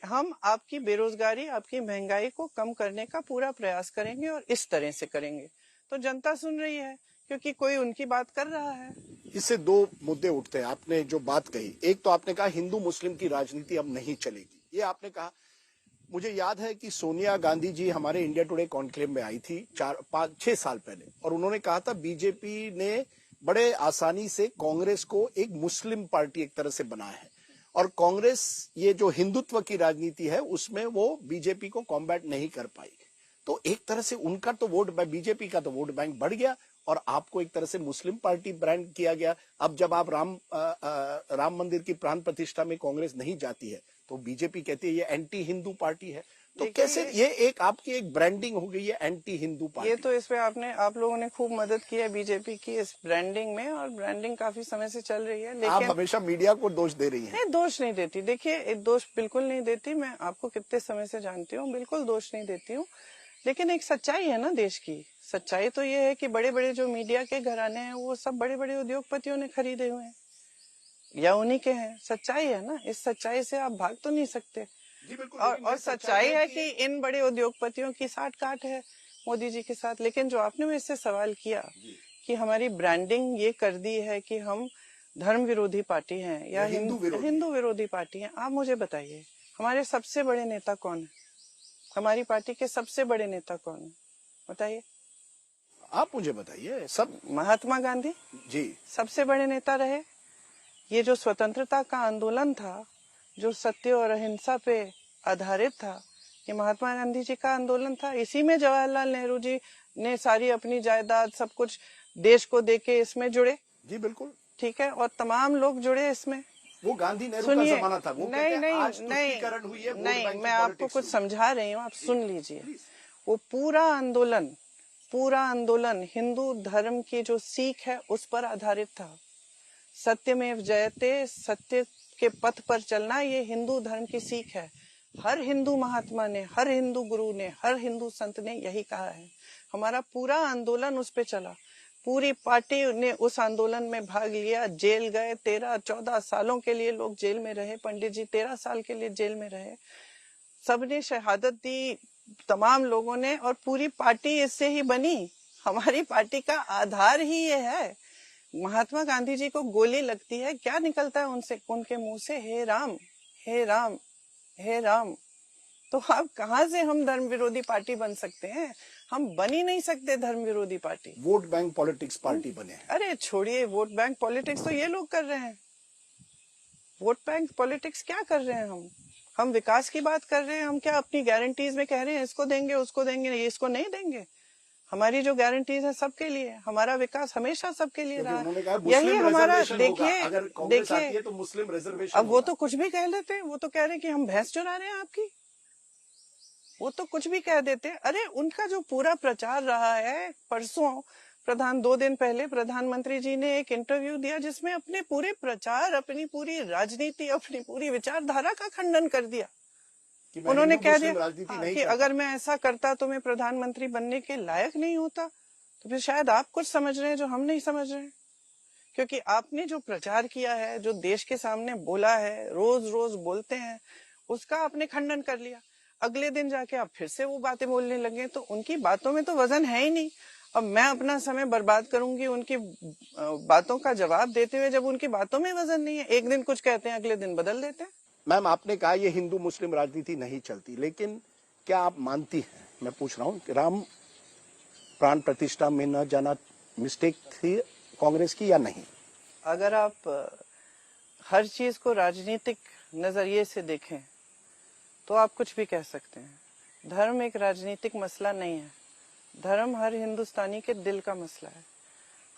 हम आपकी बेरोजगारी, आपकी महंगाई को कम करने का पूरा प्रयास करेंगे और इस तरह से करेंगे। तो जनता सुन रही है क्योंकि कोई उनकी बात कर रहा है। इससे 2 मुद्दे उठते हैं। आपने जो बात कही, एक तो आपने कहा हिंदू मुस्लिम की राजनीति अब नहीं चलेगी, ये आपने कहा। मुझे याद है कि सोनिया गांधी जी हमारे इंडिया टुडे कॉन्क्लेव में आई थी 4-5-6 साल पहले, और उन्होंने कहा था बीजेपी ने बड़े आसानी से कांग्रेस को एक मुस्लिम पार्टी एक तरह से बनाया है, और कांग्रेस ये जो हिंदुत्व की राजनीति है उसमें वो बीजेपी को कॉम्बैट नहीं कर पाई। तो एक तरह से उनका तो वोट, बीजेपी का तो वोट बैंक बढ़ गया और आपको एक तरह से मुस्लिम पार्टी ब्रांड किया गया। अब जब आप राम मंदिर की प्राण प्रतिष्ठा में कांग्रेस नहीं जाती है तो बीजेपी कहती है ये एंटी हिंदू पार्टी है। तो कैसे ये एक आपकी एक ब्रांडिंग हो गई है एंटी हिंदू पार्टी? ये तो इसमें आप लोगों ने खूब मदद की है बीजेपी की इस ब्रांडिंग में, और ब्रांडिंग काफी समय से चल रही है। लेकिन आप हमेशा मीडिया को दोष दे रही हैं। नहीं, दोष नहीं देती। देखिए दोष बिल्कुल नहीं देती, मैं आपको कितने समय से जानती हूँ, बिल्कुल दोष नहीं देती हूँ। लेकिन एक सच्चाई है ना देश की, सच्चाई तो ये है कि बड़े बड़े जो मीडिया के घराने हैं वो सब बड़े बड़े उद्योगपतियों ने खरीदे हुए हैं या उन्हीं के हैं। सच्चाई है ना, इस सच्चाई से आप भाग तो नहीं सकते। और सच्चाई है कि इन बड़े उद्योगपतियों की साठ काट है मोदी जी के साथ। लेकिन जो आपने मुझसे सवाल किया कि हमारी ब्रांडिंग ये कर दी है कि हम धर्म विरोधी पार्टी हैं या हिंदू विरोधी पार्टी हैं, आप मुझे बताइए हमारे सबसे बड़े नेता कौन है, हमारी पार्टी के सबसे बड़े नेता कौन है, बताइए। आप मुझे बताइए सब। महात्मा गांधी जी सबसे बड़े नेता रहे। ये जो स्वतंत्रता का आंदोलन था, जो सत्य और अहिंसा पे आधारित था, ये महात्मा गांधी जी का आंदोलन था। इसी में जवाहरलाल नेहरू जी ने सारी अपनी जायदाद सब कुछ देश को देके इसमें जुड़े। जी बिल्कुल ठीक है, और तमाम लोग जुड़े इसमें। वो गांधी नेहरू का सुनिए, जमाना था। वो नहीं कहते हैं, नहीं आज तुष्टीकरण हुई है, वोट नहीं, बैंक की मैं आपको पॉलिटिक्स कुछ हुई। समझा रही हूँ, आप सुन लीजिए। वो पूरा आंदोलन हिंदू धर्म की जो सीख है उस पर आधारित था। सत्यमेव जयते, सत्य के पथ पर चलना, ये हिंदू धर्म की सीख है। हर हिंदू महात्मा ने, हर हिंदू गुरु ने, हर हिंदू संत ने यही कहा है। हमारा पूरा आंदोलन उस पे चला। पूरी पार्टी ने उस आंदोलन में भाग लिया। जेल गए, 13-14 सालों के लिए लोग जेल में रहे। पंडित जी 13 साल के लिए जेल में रहे। सबने शहादत दी, तमाम लोगों ने, और पूरी पार्टी इससे ही बनी। हमारी पार्टी का आधार ही ये है। महात्मा गांधी जी को गोली लगती है, क्या निकलता है उनसे, उनके मुंह से? हे राम, हे राम, हे राम। तो आप कहाँ से हम धर्म विरोधी पार्टी बन सकते हैं? हम बन ही नहीं सकते धर्म विरोधी party. Vote bank politics party बने हैं। अरे छोड़िए, वोट बैंक पॉलिटिक्स तो ये लोग कर रहे हैं। वोट बैंक पॉलिटिक्स क्या कर रहे हैं हम विकास की बात कर रहे हैं। हम क्या अपनी गारंटीज में कह रहे हैं इसको देंगे, उसको देंगे, ये इसको नहीं देंगे? हमारी जो गारंटीज है सबके लिए, हमारा विकास हमेशा सबके लिए रहा है। यही हमारा, देखिए तो मुस्लिम रिजर्वेशन। अब वो तो कुछ भी कह लेते हैं। वो तो कह रहे हैं कि हम भैंस चुरा रहे हैं आपकी। वो तो कुछ भी कह देते हैं। अरे उनका जो पूरा प्रचार रहा है, परसों 2 दिन पहले प्रधानमंत्री जी ने एक इंटरव्यू दिया जिसमें अपने पूरे प्रचार, अपनी पूरी राजनीति, अपनी पूरी विचारधारा का खंडन कर दिया। उन्होंने कह दिया कि अगर मैं ऐसा करता तो मैं प्रधानमंत्री बनने के लायक नहीं होता। तो फिर शायद आप कुछ समझ रहे हैं जो हम नहीं समझ रहे हैं, क्योंकि आपने जो प्रचार किया है, जो देश के सामने बोला है, रोज रोज बोलते हैं, उसका आपने खंडन कर लिया। अगले दिन जाके आप फिर से वो बातें बोलने लगे, तो उनकी बातों में तो वजन है ही नहीं। अब मैं अपना समय बर्बाद करूंगी उनकी बातों का जवाब देते हुए, जब उनकी बातों में वजन नहीं है। एक दिन कुछ कहते हैं, अगले दिन बदल देते हैं। मैम आपने कहा ये हिंदू मुस्लिम राजनीति नहीं चलती, लेकिन क्या आप मानती हैं, मैं पूछ रहा हूं, कि राम प्राण प्रतिष्ठा में न जाना मिस्टेक थी कांग्रेस की या नहीं? अगर आप हर चीज को राजनीतिक नजरिए से देखें तो आप कुछ भी कह सकते हैं। धर्म एक राजनीतिक मसला नहीं है। धर्म हर हिंदुस्तानी के दिल का मसला है।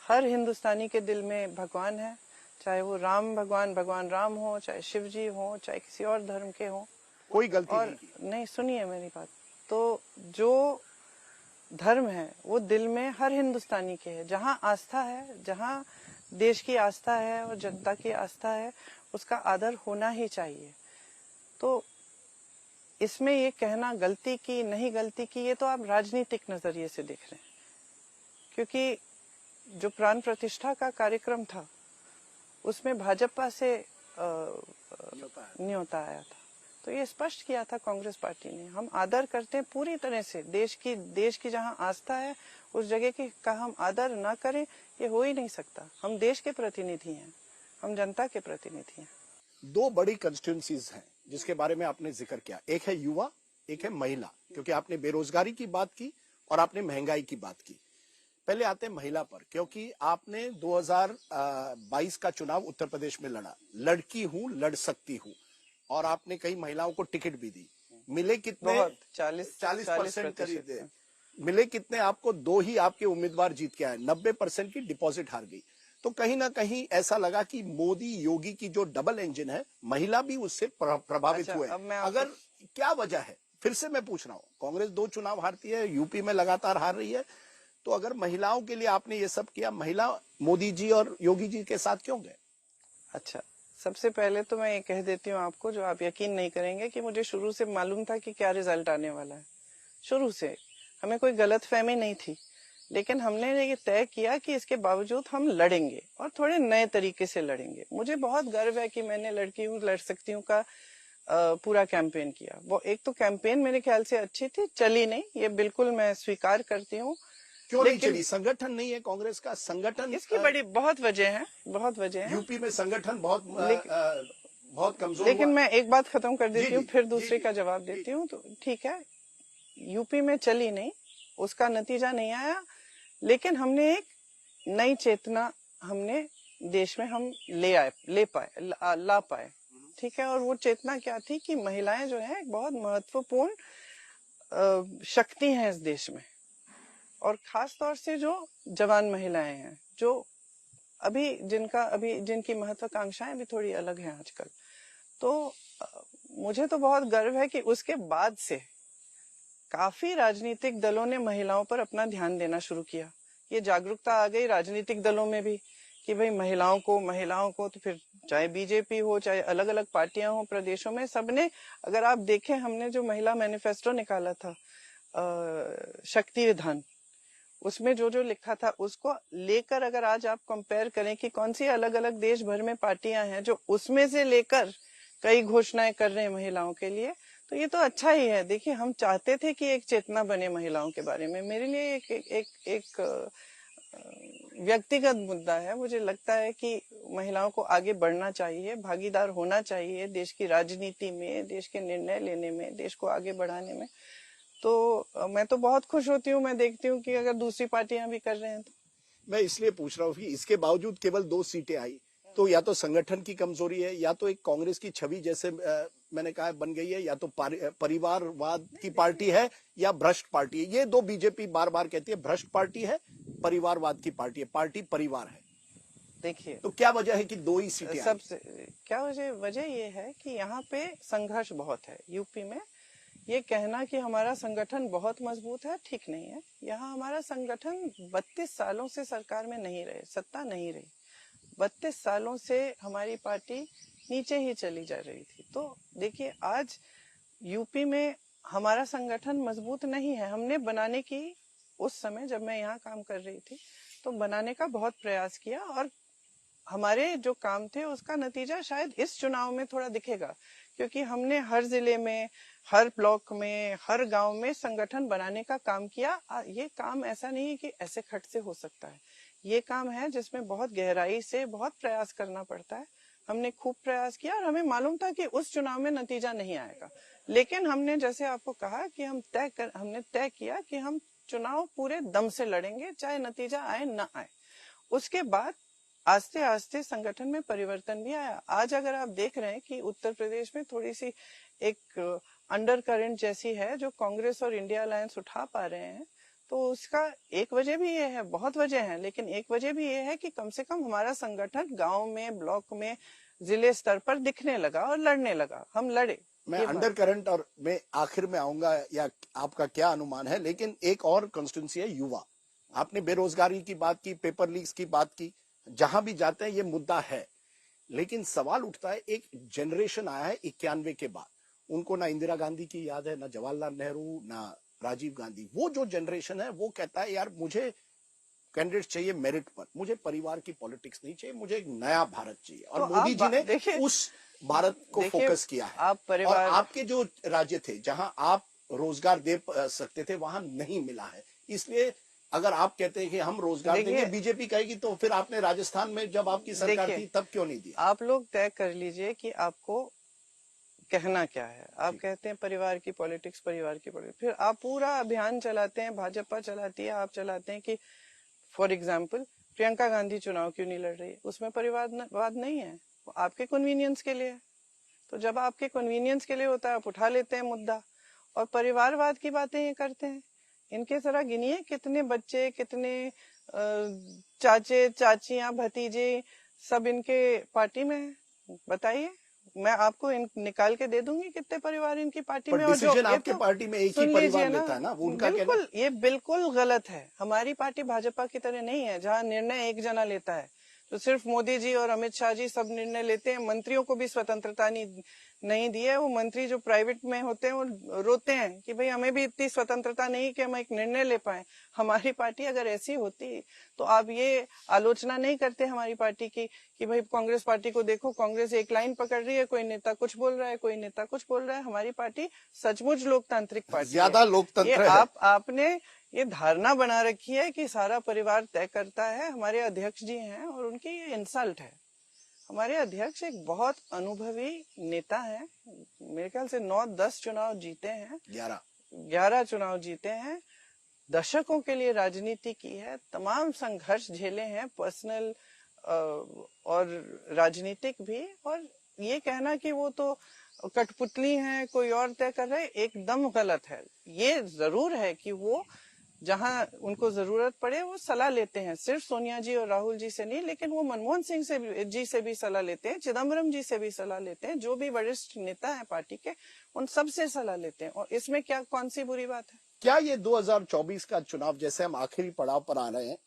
हर हिंदुस्तानी के दिल में भगवान है, चाहे वो राम भगवान राम हो, चाहे शिव जी हो, चाहे किसी और धर्म के हो। कोई गलती और नहीं, सुनिए मेरी बात। तो जो धर्म है वो दिल में हर हिंदुस्तानी के है। जहाँ आस्था है, जहाँ देश की आस्था है और जनता की आस्था है, उसका आदर होना ही चाहिए। तो इसमें ये कहना गलती की नहीं गलती की, ये तो आप राजनीतिक नजरिए से देख रहे हैं। क्योंकि जो प्राण प्रतिष्ठा का कार्यक्रम था उसमें भाजपा से न्योता आया था, तो ये स्पष्ट किया था कांग्रेस पार्टी ने। हम आदर करते हैं पूरी तरह से। देश की जहां आस्था है उस जगह की का हम आदर ना करें, ये हो ही नहीं सकता। हम देश के प्रतिनिधि हैं, हम जनता के प्रतिनिधि हैं। दो बड़ी कंस्टिट्यूंसीज हैं जिसके बारे में आपने जिक्र किया, एक है युवा, एक है महिला, क्योंकि आपने बेरोजगारी की बात की और आपने महंगाई की बात की। पहले आते हैं महिला पर, क्योंकि आपने 2022 का चुनाव उत्तर प्रदेश में लड़ा। लड़की हूं, लड़ सकती हूं, और आपने कई महिलाओं को टिकट भी दी। मिले कितने? 40% करीब मिले। कितने आपको? 2 ही आपके उम्मीदवार जीत के आए। 90% की डिपॉजिट हार गई। तो कहीं ना कहीं ऐसा लगा कि मोदी योगी की जो डबल इंजन है, महिला भी उससे प्रभावित हुए। अगर क्या वजह है, फिर से मैं पूछ रहा हूँ, कांग्रेस 2 चुनाव हारती है, यूपी में लगातार हार रही है, तो अगर महिलाओं के लिए आपने ये सब किया, महिला मोदी जी और योगी जी के साथ क्यों गए? अच्छा, सबसे पहले तो मैं ये कह देती हूँ आपको, जो आप यकीन नहीं करेंगे, कि मुझे शुरू से मालूम था कि क्या रिजल्ट आने वाला है। शुरू से हमें कोई गलतफहमी नहीं थी, लेकिन हमने ये तय किया कि इसके बावजूद हम लड़ेंगे और थोड़े नए तरीके से लड़ेंगे। मुझे बहुत गर्व है कि मैंने लड़की हूँ, लड़ सकती हूँ का पूरा कैंपेन किया। वो एक तो कैंपेन मेरे ख्याल से अच्छी थी, चली नहीं, ये बिल्कुल मैं स्वीकार करती हूँ। क्यों नहीं चली? संगठन नहीं है कांग्रेस का? संगठन इसकी बड़ी बहुत वजह है, बहुत वजह है। यूपी में संगठन बहुत कमजोर। लेकिन मैं एक बात खत्म कर देती हूँ, फिर दूसरे का जवाब देती हूँ। तो ठीक है, यूपी में चली नहीं, उसका नतीजा नहीं आया, लेकिन हमने एक नई चेतना हमने देश में हम ला पाए। ठीक है, और वो चेतना क्या थी कि महिलाएं जो है एक बहुत महत्वपूर्ण शक्ति हैं इस देश में, और खास तौर से जो जवान महिलाएं हैं, जो जिनकी महत्वाकांक्षाएं भी थोड़ी अलग हैं आजकल। तो मुझे तो बहुत गर्व है कि उसके बाद से काफी राजनीतिक दलों ने महिलाओं पर अपना ध्यान देना शुरू किया। ये जागरूकता आ गई राजनीतिक दलों में भी कि भाई महिलाओं को तो फिर चाहे बीजेपी हो, चाहे अलग अलग पार्टियां हो, प्रदेशों में सबने, अगर आप देखें हमने जो महिला मैनिफेस्टो निकाला था शक्ति विधान, उसमें जो जो लिखा था उसको लेकर अगर आज आप कंपेयर करें कि कौन सी अलग अलग देश भर में पार्टियां हैं जो उसमें से लेकर कई घोषणाएं कर रहे हैं महिलाओं के लिए, तो ये तो अच्छा ही है। देखिए, हम चाहते थे कि एक चेतना बने महिलाओं के बारे में। मेरे लिए एक व्यक्तिगत मुद्दा है। मुझे लगता है कि महिलाओं को आगे बढ़ना चाहिए, भागीदार होना चाहिए देश की राजनीति में, देश के निर्णय लेने में, देश को आगे बढ़ाने में। तो मैं तो बहुत खुश होती हूँ, मैं देखती हूँ कि अगर दूसरी पार्टियां भी कर रहे हैं तो। मैं इसलिए पूछ रहा हूँ कि इसके बावजूद केवल 2 सीटें आई, तो या तो संगठन की कमजोरी है, या तो एक कांग्रेस की छवि जैसे मैंने कहा बन गई है, या तो परिवारवाद की पार्टी है या भ्रष्ट पार्टी है। ये 2 बीजेपी बार बार कहती है, भ्रष्ट पार्टी है, परिवारवाद की पार्टी है, पार्टी परिवार है। देखिए, तो क्या वजह है कि 2 ही सीटें सबसे क्या वजह ये है कि यहाँ पे संघर्ष बहुत है। यूपी में ये कहना कि हमारा संगठन बहुत मजबूत है, ठीक नहीं है। यहाँ हमारा संगठन 32 सालों से सरकार में नहीं रहे, सत्ता नहीं रही। 32 सालों से हमारी पार्टी नीचे ही चली जा रही थी। तो देखिए, आज यूपी में हमारा संगठन मजबूत नहीं है। हमने बनाने की, उस समय जब मैं यहाँ काम कर रही थी तो बनाने का बहुत प्रयास किया, और हमारे जो काम थे उसका नतीजा शायद इस चुनाव में थोड़ा दिखेगा, क्योंकि हमने हर जिले में, हर ब्लॉक में, हर गांव में संगठन बनाने का काम किया। ये काम ऐसा नहीं है कि ऐसे खट से हो सकता है। ये काम है जिसमें बहुत गहराई से बहुत प्रयास करना पड़ता है। हमने खूब प्रयास किया और हमें मालूम था कि उस चुनाव में नतीजा नहीं आएगा, लेकिन हमने, जैसे आपको कहा कि हमने तय किया कि हम चुनाव पूरे दम से लड़ेंगे, चाहे नतीजा आए ना आए। उसके बाद आस्ते आस्ते संगठन में परिवर्तन भी आया। आज अगर आप देख रहे हैं कि उत्तर प्रदेश में थोड़ी सी एक अंडर करंट जैसी है जो कांग्रेस और इंडिया अलायंस उठा पा रहे हैं, तो उसका एक वजह भी ये है, बहुत वजह है, लेकिन एक वजह भी ये है कि कम से कम हमारा संगठन गांव में, ब्लॉक में, जिले स्तर पर दिखने लगा और लड़ने लगा। हम लड़े। मैं अंडर करंट और मैं आखिर में आऊंगा या आपका क्या अनुमान है, लेकिन एक और कॉन्स्टिट्यूंसी है युवा। आपने बेरोजगारी की बात की, पेपर लीक्स की बात की, जहां भी जाते हैं ये मुद्दा है। लेकिन सवाल उठता है, एक जनरेशन आया है 91 के बाद, उनको ना इंदिरा गांधी की याद है, ना जवाहरलाल नेहरू, ना राजीव गांधी। वो जो जनरेशन है वो कहता है यार मुझे कैंडिडेट चाहिए मेरिट पर, मुझे परिवार की पॉलिटिक्स नहीं चाहिए, मुझे एक नया भारत चाहिए। और तो मोदी जी ने उस भारत को फोकस किया है। आप परिवार, और आपके जो राज्य थे जहां आप रोजगार दे सकते थे वहां नहीं मिला है। इसलिए अगर आप कहते हैं कि हम रोजगार देंगे, बीजेपी कहेगी, तो फिर आपने राजस्थान में जब आपकी सरकार थी तब क्यों नहीं दिया? आप लोग तय कर लीजिए कि आपको कहना क्या है। आप कहते हैं परिवार की पॉलिटिक्स, फिर आप पूरा अभियान चलाते हैं, भाजपा चलाती है, आप चलाते हैं कि फॉर एग्जाम्पल प्रियंका गांधी चुनाव क्यों नहीं लड़ रही है, उसमें परिवारवाद नहीं है, वो आपके कन्वीनियंस के लिए। तो जब आपके कन्वीनियंस के लिए होता है आप उठा लेते हैं मुद्दा, और परिवारवाद की बातें ये करते हैं। इनके जरा गिनिए कितने बच्चे, कितने चाचे, चाचियां, भतीजे सब इनके पार्टी में है, बताइए। मैं आपको निकाल के दे दूंगी कितने परिवार इनकी पार्टी में। और डिसीजन आपके पार्टी में एक ही परिवार लेता है ना, वो उनका बिल्कुल, ये बिल्कुल गलत है। हमारी पार्टी भाजपा की तरह नहीं है जहाँ निर्णय एक जना लेता है। तो सिर्फ मोदी जी और अमित शाह जी सब निर्णय लेते हैं, मंत्रियों को भी स्वतंत्रता नहीं दी है। वो मंत्री जो प्राइवेट में होते हैं वो रोते हैं कि भाई हमें भी इतनी स्वतंत्रता नहीं कि हम एक निर्णय ले पाए। हमारी पार्टी अगर ऐसी होती तो आप ये आलोचना नहीं करते हमारी पार्टी की कि भाई कांग्रेस पार्टी को देखो, कांग्रेस एक लाइन पकड़ रही है, कोई नेता कुछ बोल रहा है, कोई नेता कुछ बोल रहा है। हमारी पार्टी सचमुच लोकतांत्रिक पार्टी ज्यादा लोकतंत्र है। आपने ये धारणा बना रखी है कि सारा परिवार तय करता है। हमारे अध्यक्ष जी हैं और उनकी ये इंसल्ट है। हमारे अध्यक्ष एक बहुत अनुभवी नेता है, मेरे ख्याल से 9-10 चुनाव जीते हैं, 11 11 चुनाव जीते हैं। दशकों के लिए राजनीति की है, तमाम संघर्ष झेले हैं, पर्सनल और राजनीतिक भी। और ये कहना कि वो तो कठपुतली हैं, कोई और तय कर रहे, एकदम गलत है। ये जरूर है कि वो जहां उनको जरूरत पड़े वो सलाह लेते हैं, सिर्फ सोनिया जी और राहुल जी से नहीं, लेकिन वो मनमोहन सिंह से भी सलाह लेते हैं, चिदम्बरम जी से भी सलाह लेते हैं, जो भी वरिष्ठ नेता हैं पार्टी के, उन सब से सलाह लेते हैं। और इसमें क्या कौन सी बुरी बात है? क्या ये 2024 का चुनाव, जैसे हम आखिरी पड़ाव पर आ रहे हैं,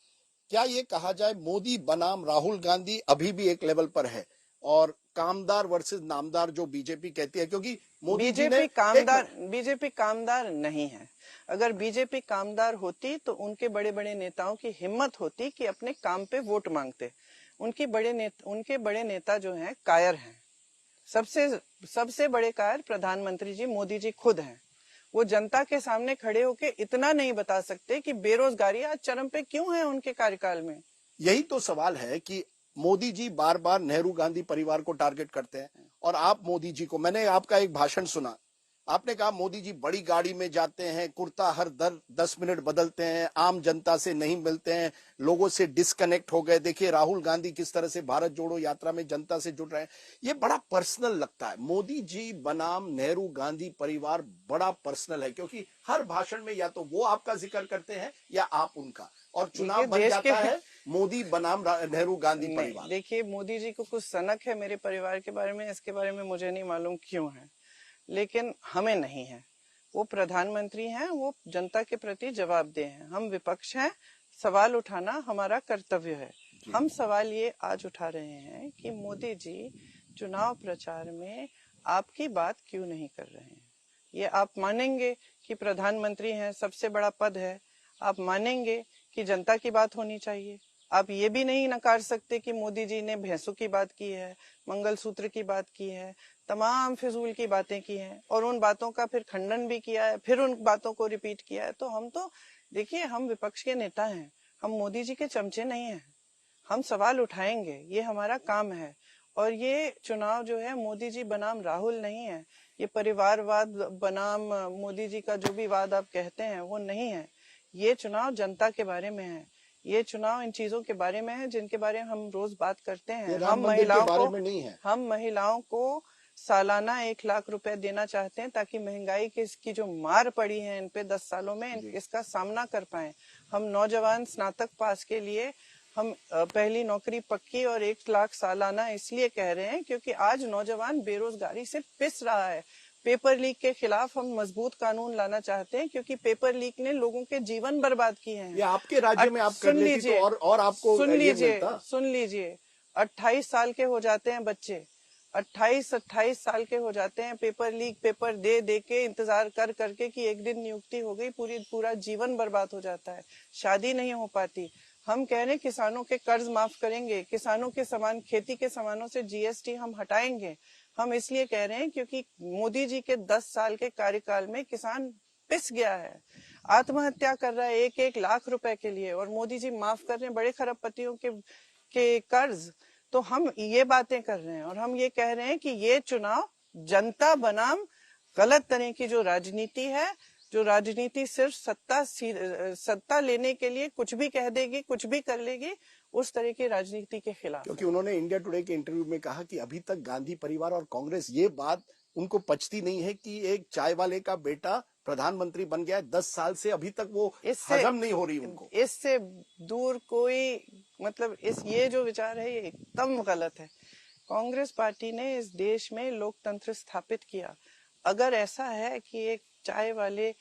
क्या ये कहा जाए मोदी बनाम राहुल गांधी अभी भी एक लेवल पर है और कामदार वर्सेस नामदार जो बीजेपी कहती है? क्योंकि मोदी जी ने बीजेपी कामदार नहीं है। अगर बीजेपी कामदार होती तो उनके बड़े बड़े नेताओं की हिम्मत होती कि अपने काम पे वोट मांगते। उनके बड़े नेता जो हैं कायर हैं। सबसे बड़े कायर प्रधानमंत्री जी मोदी जी खुद हैं। वो जनता के सामने खड़े होके इतना नहीं बता सकते कि बेरोजगारी आज चरम पे क्यों है उनके कार्यकाल में। यही तो सवाल है कि मोदी जी बार बार नेहरू गांधी परिवार को टारगेट करते हैं और आप मोदी जी को, मैंने आपका एक भाषण सुना, आपने कहा मोदी जी बड़ी गाड़ी में जाते हैं, कुर्ता हर 10 मिनट बदलते हैं, आम जनता से नहीं मिलते हैं, लोगों से डिस्कनेक्ट हो गए। देखिए राहुल गांधी किस तरह से भारत जोड़ो यात्रा में जनता से जुड़ रहे हैं। ये बड़ा पर्सनल लगता है। मोदी जी बनाम नेहरू गांधी परिवार बड़ा पर्सनल है, क्योंकि हर भाषण में या तो वो आपका जिक्र करते हैं या आप उनका, और चुनाव बन जाता है मोदी बनाम नेहरू गांधी परिवार। देखिए मोदी जी को कुछ सनक है मेरे परिवार के बारे में, इसके बारे में मुझे नहीं मालूम क्यों है, लेकिन हमें नहीं है। वो प्रधानमंत्री हैं, वो जनता के प्रति जवाबदेह हैं। हम विपक्ष हैं, सवाल उठाना हमारा कर्तव्य है। हम सवाल ये आज उठा रहे हैं कि मोदी जी चुनाव प्रचार में आपकी बात क्यों नहीं कर रहे हैं? ये आप मानेंगे कि प्रधानमंत्री हैं, सबसे बड़ा पद है, आप मानेंगे कि जनता की बात होनी चाहिए। आप ये भी नहीं नकार सकते कि मोदी जी ने भैंसों की बात की है, मंगलसूत्र की बात की है, तमाम फिजूल की बातें की हैं, और उन बातों का फिर खंडन भी किया है, फिर उन बातों को रिपीट किया है। तो हम तो देखिए, हम विपक्ष के नेता हैं, हम मोदी जी के चमचे नहीं हैं। हम सवाल उठाएंगे, ये हमारा काम है। और ये चुनाव जो है मोदी जी बनाम राहुल नहीं है, ये परिवारवाद बनाम मोदी जी का जो भी वाद आप कहते हैं वो नहीं है। ये चुनाव जनता के बारे में है। ये चुनाव इन चीजों के बारे में है जिनके बारे में हम रोज बात करते हैं। हम महिलाओं को सालाना 1 लाख रुपए देना चाहते हैं, ताकि महंगाई की जो मार पड़ी है इन पे 10 सालों में, इसका सामना कर पाए। हम नौजवान स्नातक पास के लिए हम पहली नौकरी पक्की और 1 लाख सालाना इसलिए कह रहे हैं क्योंकि आज नौजवान बेरोजगारी से पिस रहा है। पेपर लीक के खिलाफ हम मजबूत कानून लाना चाहते हैं, क्योंकि पेपर लीक ने लोगों के जीवन बर्बाद किए हैं। ये आपके राज्य में आप कर लेती तो और आपको सुन लीजिए 28 साल के हो जाते हैं बच्चे, 28 साल के हो जाते हैं, पेपर दे के इंतजार कर करके कि एक दिन नियुक्ति हो गई, पूरा जीवन बर्बाद हो जाता है, शादी नहीं हो पाती। हम कह रहे हैं किसानों के कर्ज माफ करेंगे, किसानों के सामान, खेती के सामानों से जीएसटी हम हटाएंगे। हम इसलिए कह रहे हैं क्योंकि मोदी जी के 10 साल के कार्यकाल में किसान पिस गया है, आत्महत्या कर रहा है 1-1 लाख रुपए के लिए, और मोदी जी माफ कर रहे हैं बड़े खरबपतियों के कर्ज। तो हम ये बातें कर रहे हैं और हम ये कह रहे हैं कि ये चुनाव जनता बनाम गलत तरह की जो राजनीति है, जो राजनीति सिर्फ सत्ता लेने के लिए कुछ भी कह देगी, कुछ भी कर लेगी, उस तरह की राजनीति के खिलाफ। क्योंकि उन्होंने इंडिया टुडे के इंटरव्यू में कहा कि अभी तक गांधी परिवार और कांग्रेस ये बात उनको पचती नहीं है कि एक चाय वाले का बेटा प्रधानमंत्री बन गया है। 10 साल से अभी तक वो हजम नहीं हो रही उनको। इससे दूर कोई मतलब ये जो विचार है ये एकदम गलत है। कांग्रेस पार्टी ने इस देश में लोकतंत्र स्थापित किया। अगर ऐसा है कि एक चाय वाले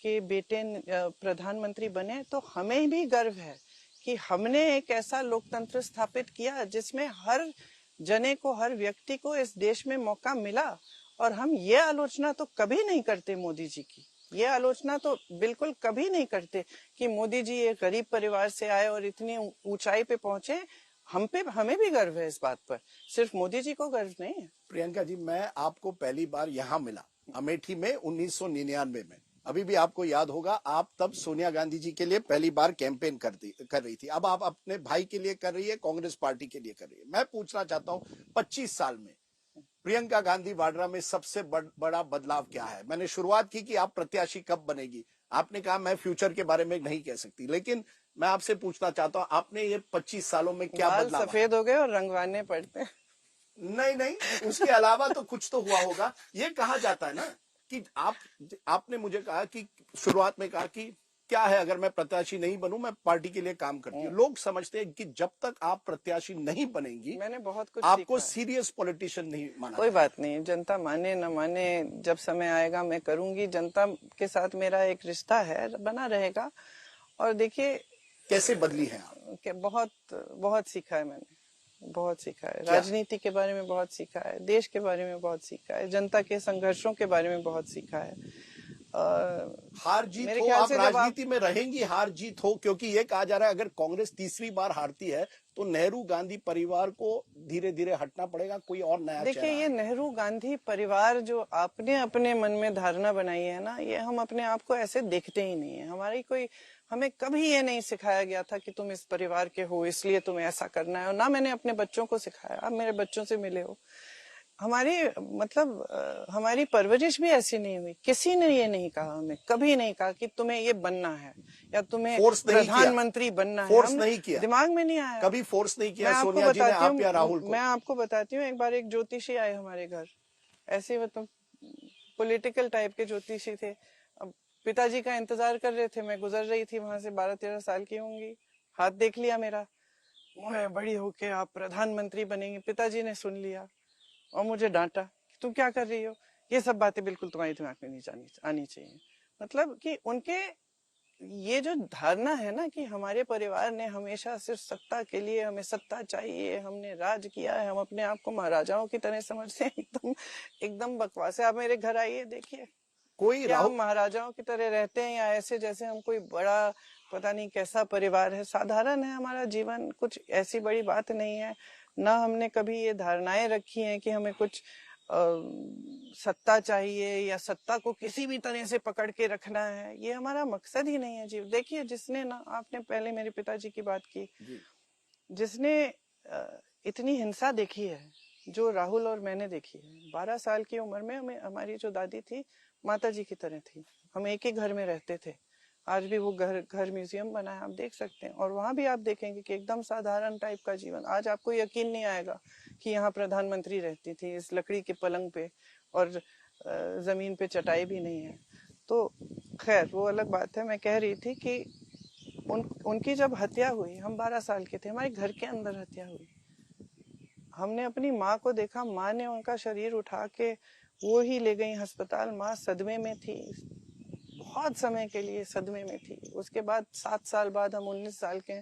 के बेटे प्रधानमंत्री बने, तो हमें भी गर्व है कि हमने एक ऐसा लोकतंत्र स्थापित किया जिसमें हर जने को, हर व्यक्ति को इस देश में मौका मिला। और हम ये आलोचना तो कभी नहीं करते मोदी जी की, ये आलोचना तो बिल्कुल कभी नहीं करते कि मोदी जी एक गरीब परिवार से आए और इतनी ऊंचाई पे पहुंचे। हमें भी गर्व है इस बात पर, सिर्फ मोदी जी को गर्व नहीं है। प्रियंका जी, मैं आपको पहली बार यहाँ मिला अमेठी में 1999 में। अभी भी आपको याद होगा, आप तब सोनिया गांधी जी के लिए पहली बार कैंपेन कर रही थी। अब आप अपने भाई के लिए कर रही है, कांग्रेस पार्टी के लिए कर रही है। मैं पूछना चाहता हूँ 25 साल में प्रियंका गांधी वाड्रा में सबसे बड़ा बदलाव क्या है? मैंने शुरुआत की कि आप प्रत्याशी कब बनेगी, आपने कहा मैं फ्यूचर के बारे में नहीं कह सकती, लेकिन मैं आपसे पूछना चाहता हूं आपने ये 25 सालों में क्या बाल बदलाव? सफेद हो गए और रंगवाने पड़ते हैं। नहीं नहीं, उसके अलावा तो कुछ तो हुआ होगा। ये कहा जाता है ना कि आपने मुझे कहा कि शुरुआत में कहा कि क्या है अगर मैं प्रत्याशी नहीं बनूं मैं पार्टी के लिए काम करती हूँ। लोग समझते हैं कि जब तक आप प्रत्याशी नहीं बनेंगी मैंने बहुत कुछ आपको सीखा है। सीरियस पॉलिटिशियन नहीं माना कोई जाएगा। बात नहीं, जनता माने न माने, जब समय आएगा मैं करूंगी। जनता के साथ मेरा एक रिश्ता है, बना रहेगा। और देखिए कैसे बदली है आप? कि बहुत बहुत सीखा है मैंने, बहुत सीखा है। क्या? राजनीति के बारे में बहुत सीखा है, देश के बारे में बहुत सीखा है, जनता के संघर्षों के बारे में बहुत सीखा है। हार जीत मेरे हो, ख्याल आप से जब आप राजनीति में रहेंगी हार जीत हो, क्योंकि ये कहा जा रहा है अगर कांग्रेस तीसरी बार हारती है तो नेहरू गांधी परिवार को धीरे धीरे हटना पड़ेगा, कोई और नया देखिए, चेहरा ये आएगा। नेहरू गांधी परिवार जो आपने अपने मन में धारणा बनाई है ना, ये हम अपने आप को ऐसे देखते ही नहीं है। हमें कभी ये नहीं सिखाया गया था कि तुम इस परिवार के हो इसलिए तुम्हें ऐसा करना है। और ना मैंने अपने बच्चों को सिखाया। आप मेरे बच्चों से मिले हो, हमारी परवरिश भी ऐसी नहीं हुई। किसी ने ये नहीं कहा, हमें कभी नहीं कहा कि तुम्हें ये बनना है या तुम्हें फोर्स नहीं किया, प्रधानमंत्री बनना है। फोर्स नहीं किया, दिमाग में नहीं आया, कभी फोर्स नहीं मैं किया आपको सोनिया जी ने बताती आप या राहुल हूँ। को। मैं आपको बताती हूँ, एक बार एक ज्योतिषी आए हमारे घर, ऐसे मतलब पॉलिटिकल टाइप के ज्योतिषी थे। अब पिताजी का इंतजार कर रहे थे, मैं गुजर रही थी वहां से, 12-13 साल की होंगी। हाथ देख लिया मेरा, मैं बड़ी होके आप प्रधानमंत्री बनेंगे। पिताजी ने सुन लिया और मुझे डांटा कि तुम क्या कर रही हो, ये सब बातें बिल्कुल तुम्हारे दिमाग में नहीं आनी चाहिए। मतलब कि उनके ये जो धारणा है ना कि हमारे परिवार ने हमेशा सिर्फ सत्ता के लिए, हमें सत्ता चाहिए, हमने राज किया है, हम अपने आप को महाराजाओं की तरह समझते हैं, एकदम एकदम बकवास है। आप मेरे घर आइए, देखिए कोई क्या हम राहुल महाराजाओं की तरह रहते हैं या ऐसे जैसे हम कोई बड़ा पता नहीं कैसा परिवार है। साधारण है हमारा जीवन, कुछ ऐसी बड़ी बात नहीं है। ना हमने कभी ये धारणाएं रखी हैं कि हमें कुछ सत्ता चाहिए या सत्ता को किसी भी तरह से पकड़ के रखना है। ये हमारा मकसद ही नहीं है जीव। देखिए, जिसने ना, आपने पहले मेरे पिताजी की बात की, जिसने इतनी हिंसा देखी है जो राहुल और मैंने देखी है। 12 साल की उम्र में हमारी जो दादी थी माता जी की तरह थी। हम एक ही घर में रहते थे। आज भी वो घर म्यूजियम बना है, आप देख सकते हैं। और वहां भी आप देखेंगे कि एकदम साधारण टाइप का जीवन। आज आपको यकीन नहीं आएगा कि यहाँ प्रधानमंत्री रहती थी इस लकड़ी के पलंग पे, और जमीन पे चटाई भी नहीं है। तो खैर वो अलग बात है। मैं कह रही थी कि उनकी जब हत्या हुई, हम 12 साल के थे, हमारे घर के अंदर हत्या हुई। हमने अपनी माँ को देखा, माँ ने उनका शरीर उठा के वो ही ले गई अस्पताल। माँ सदमे में थी, बहुत समय के लिए सदमे में थी। उसके बाद 7 साल बाद, हम 19 साल के,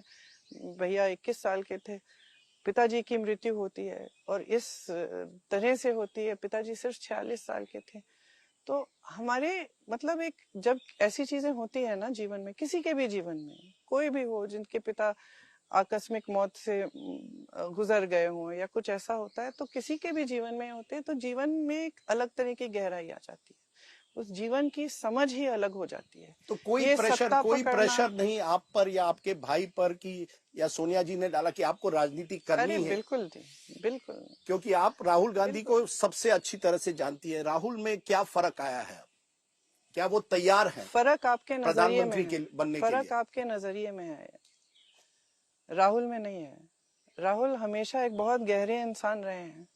भैया 21 साल के थे, पिताजी की मृत्यु होती है। और इस तरह से होती है, पिताजी सिर्फ 46 साल के थे। तो हमारे मतलब एक, जब ऐसी चीजें होती है ना जीवन में, किसी के भी जीवन में, कोई भी हो जिनके पिता आकस्मिक मौत से गुजर गए हों या कुछ ऐसा होता है, तो किसी के भी जीवन में होते हैं, तो जीवन में एक अलग तरह की गहराई आ जाती है। उस जीवन की समझ ही अलग हो जाती है। तो कोई ये प्रेशर सत्ता पकड़ना, नहीं आप पर या आपके भाई पर कि या सोनिया जी ने डाला कि आपको राजनीति करनी अरे है? बिल्कुल नहीं, बिल्कुल नहीं। क्योंकि आप राहुल गांधी को सबसे अच्छी तरह से जानती है। राहुल में क्या फर्क आया है? क्या वो तैयार हैं फर्क आपके नजरिए में प्रधानमंत्री है, बनने के लिए? फर्क आपके नजरिए में है, राहुल में नहीं है। राहुल हमेशा एक बहुत गहरे इंसान रहे हैं।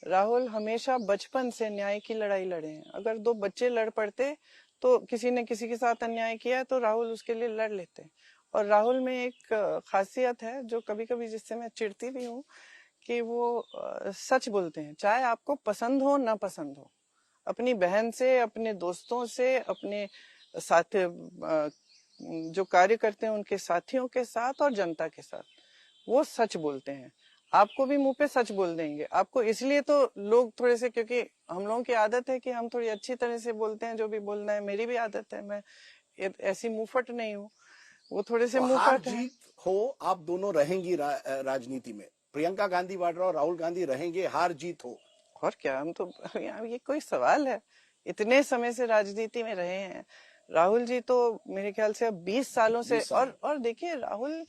राहुल हमेशा बचपन से न्याय की लड़ाई लड़े हैं। अगर दो बच्चे लड़ पड़ते, तो किसी ने किसी के साथ अन्याय किया है तो राहुल उसके लिए लड़ लेते। और राहुल में एक खासियत है जो कभी कभी, जिससे मैं चिढ़ती भी हूँ, कि वो सच बोलते हैं, चाहे आपको पसंद हो ना पसंद हो। अपनी बहन से, अपने दोस्तों से, अपने साथ जो कार्य करते हैं उनके साथियों के साथ और जनता के साथ, वो सच बोलते हैं। आपको भी मुंह पे सच बोल देंगे। आपको इसलिए तो लोग थोड़े से, क्योंकि हम लोगों की आदत है कि हम थोड़ी अच्छी तरह से बोलते हैं, जो भी बोलना है। मेरी भी आदत है, मैं ऐसी मुंहफट नहीं हूँ, वो थोड़े से तो हार मुंहफट हैं। जीत हो, आप दोनों रहेंगी राजनीति में। प्रियंका गांधी वाड्रा और राहुल गांधी रहेंगे, हार जीत हो। और क्या, हम तो यार, ये कोई सवाल है? इतने समय से राजनीति में रहे हैं। राहुल जी तो मेरे ख्याल से अब 20 सालों से। 20 साल। और देखिए, राहुल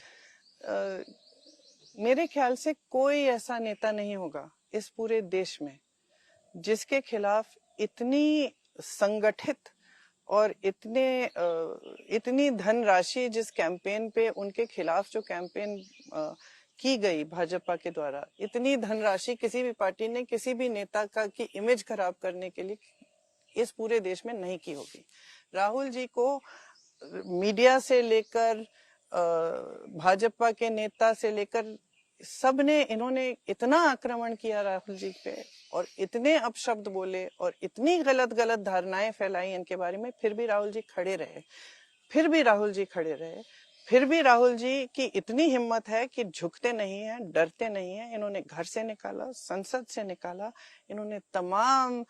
मेरे ख्याल से कोई ऐसा नेता नहीं होगा इस पूरे देश में जिसके खिलाफ इतनी संगठित और इतनी धनराशि जिस कैंपेन पे उनके खिलाफ जो कैंपेन की गई भाजपा के द्वारा, इतनी धनराशि किसी भी पार्टी ने किसी भी नेता का की इमेज खराब करने के लिए इस पूरे देश में नहीं की होगी। राहुल जी को मीडिया से लेकर भाजपा के नेता से लेकर सबने इन्होंने इतना आक्रमण किया राहुल जी पे और इतने अपशब्द बोले और इतनी गलत गलत धारणाएं फैलाई इनके बारे में, फिर भी राहुल जी खड़े रहे, फिर भी राहुल जी खड़े रहे, फिर भी राहुल जी की इतनी हिम्मत है कि झुकते नहीं हैं, डरते नहीं हैं। इन्होंने घर से निकाला, संसद से निकाला, इन्होंने तमाम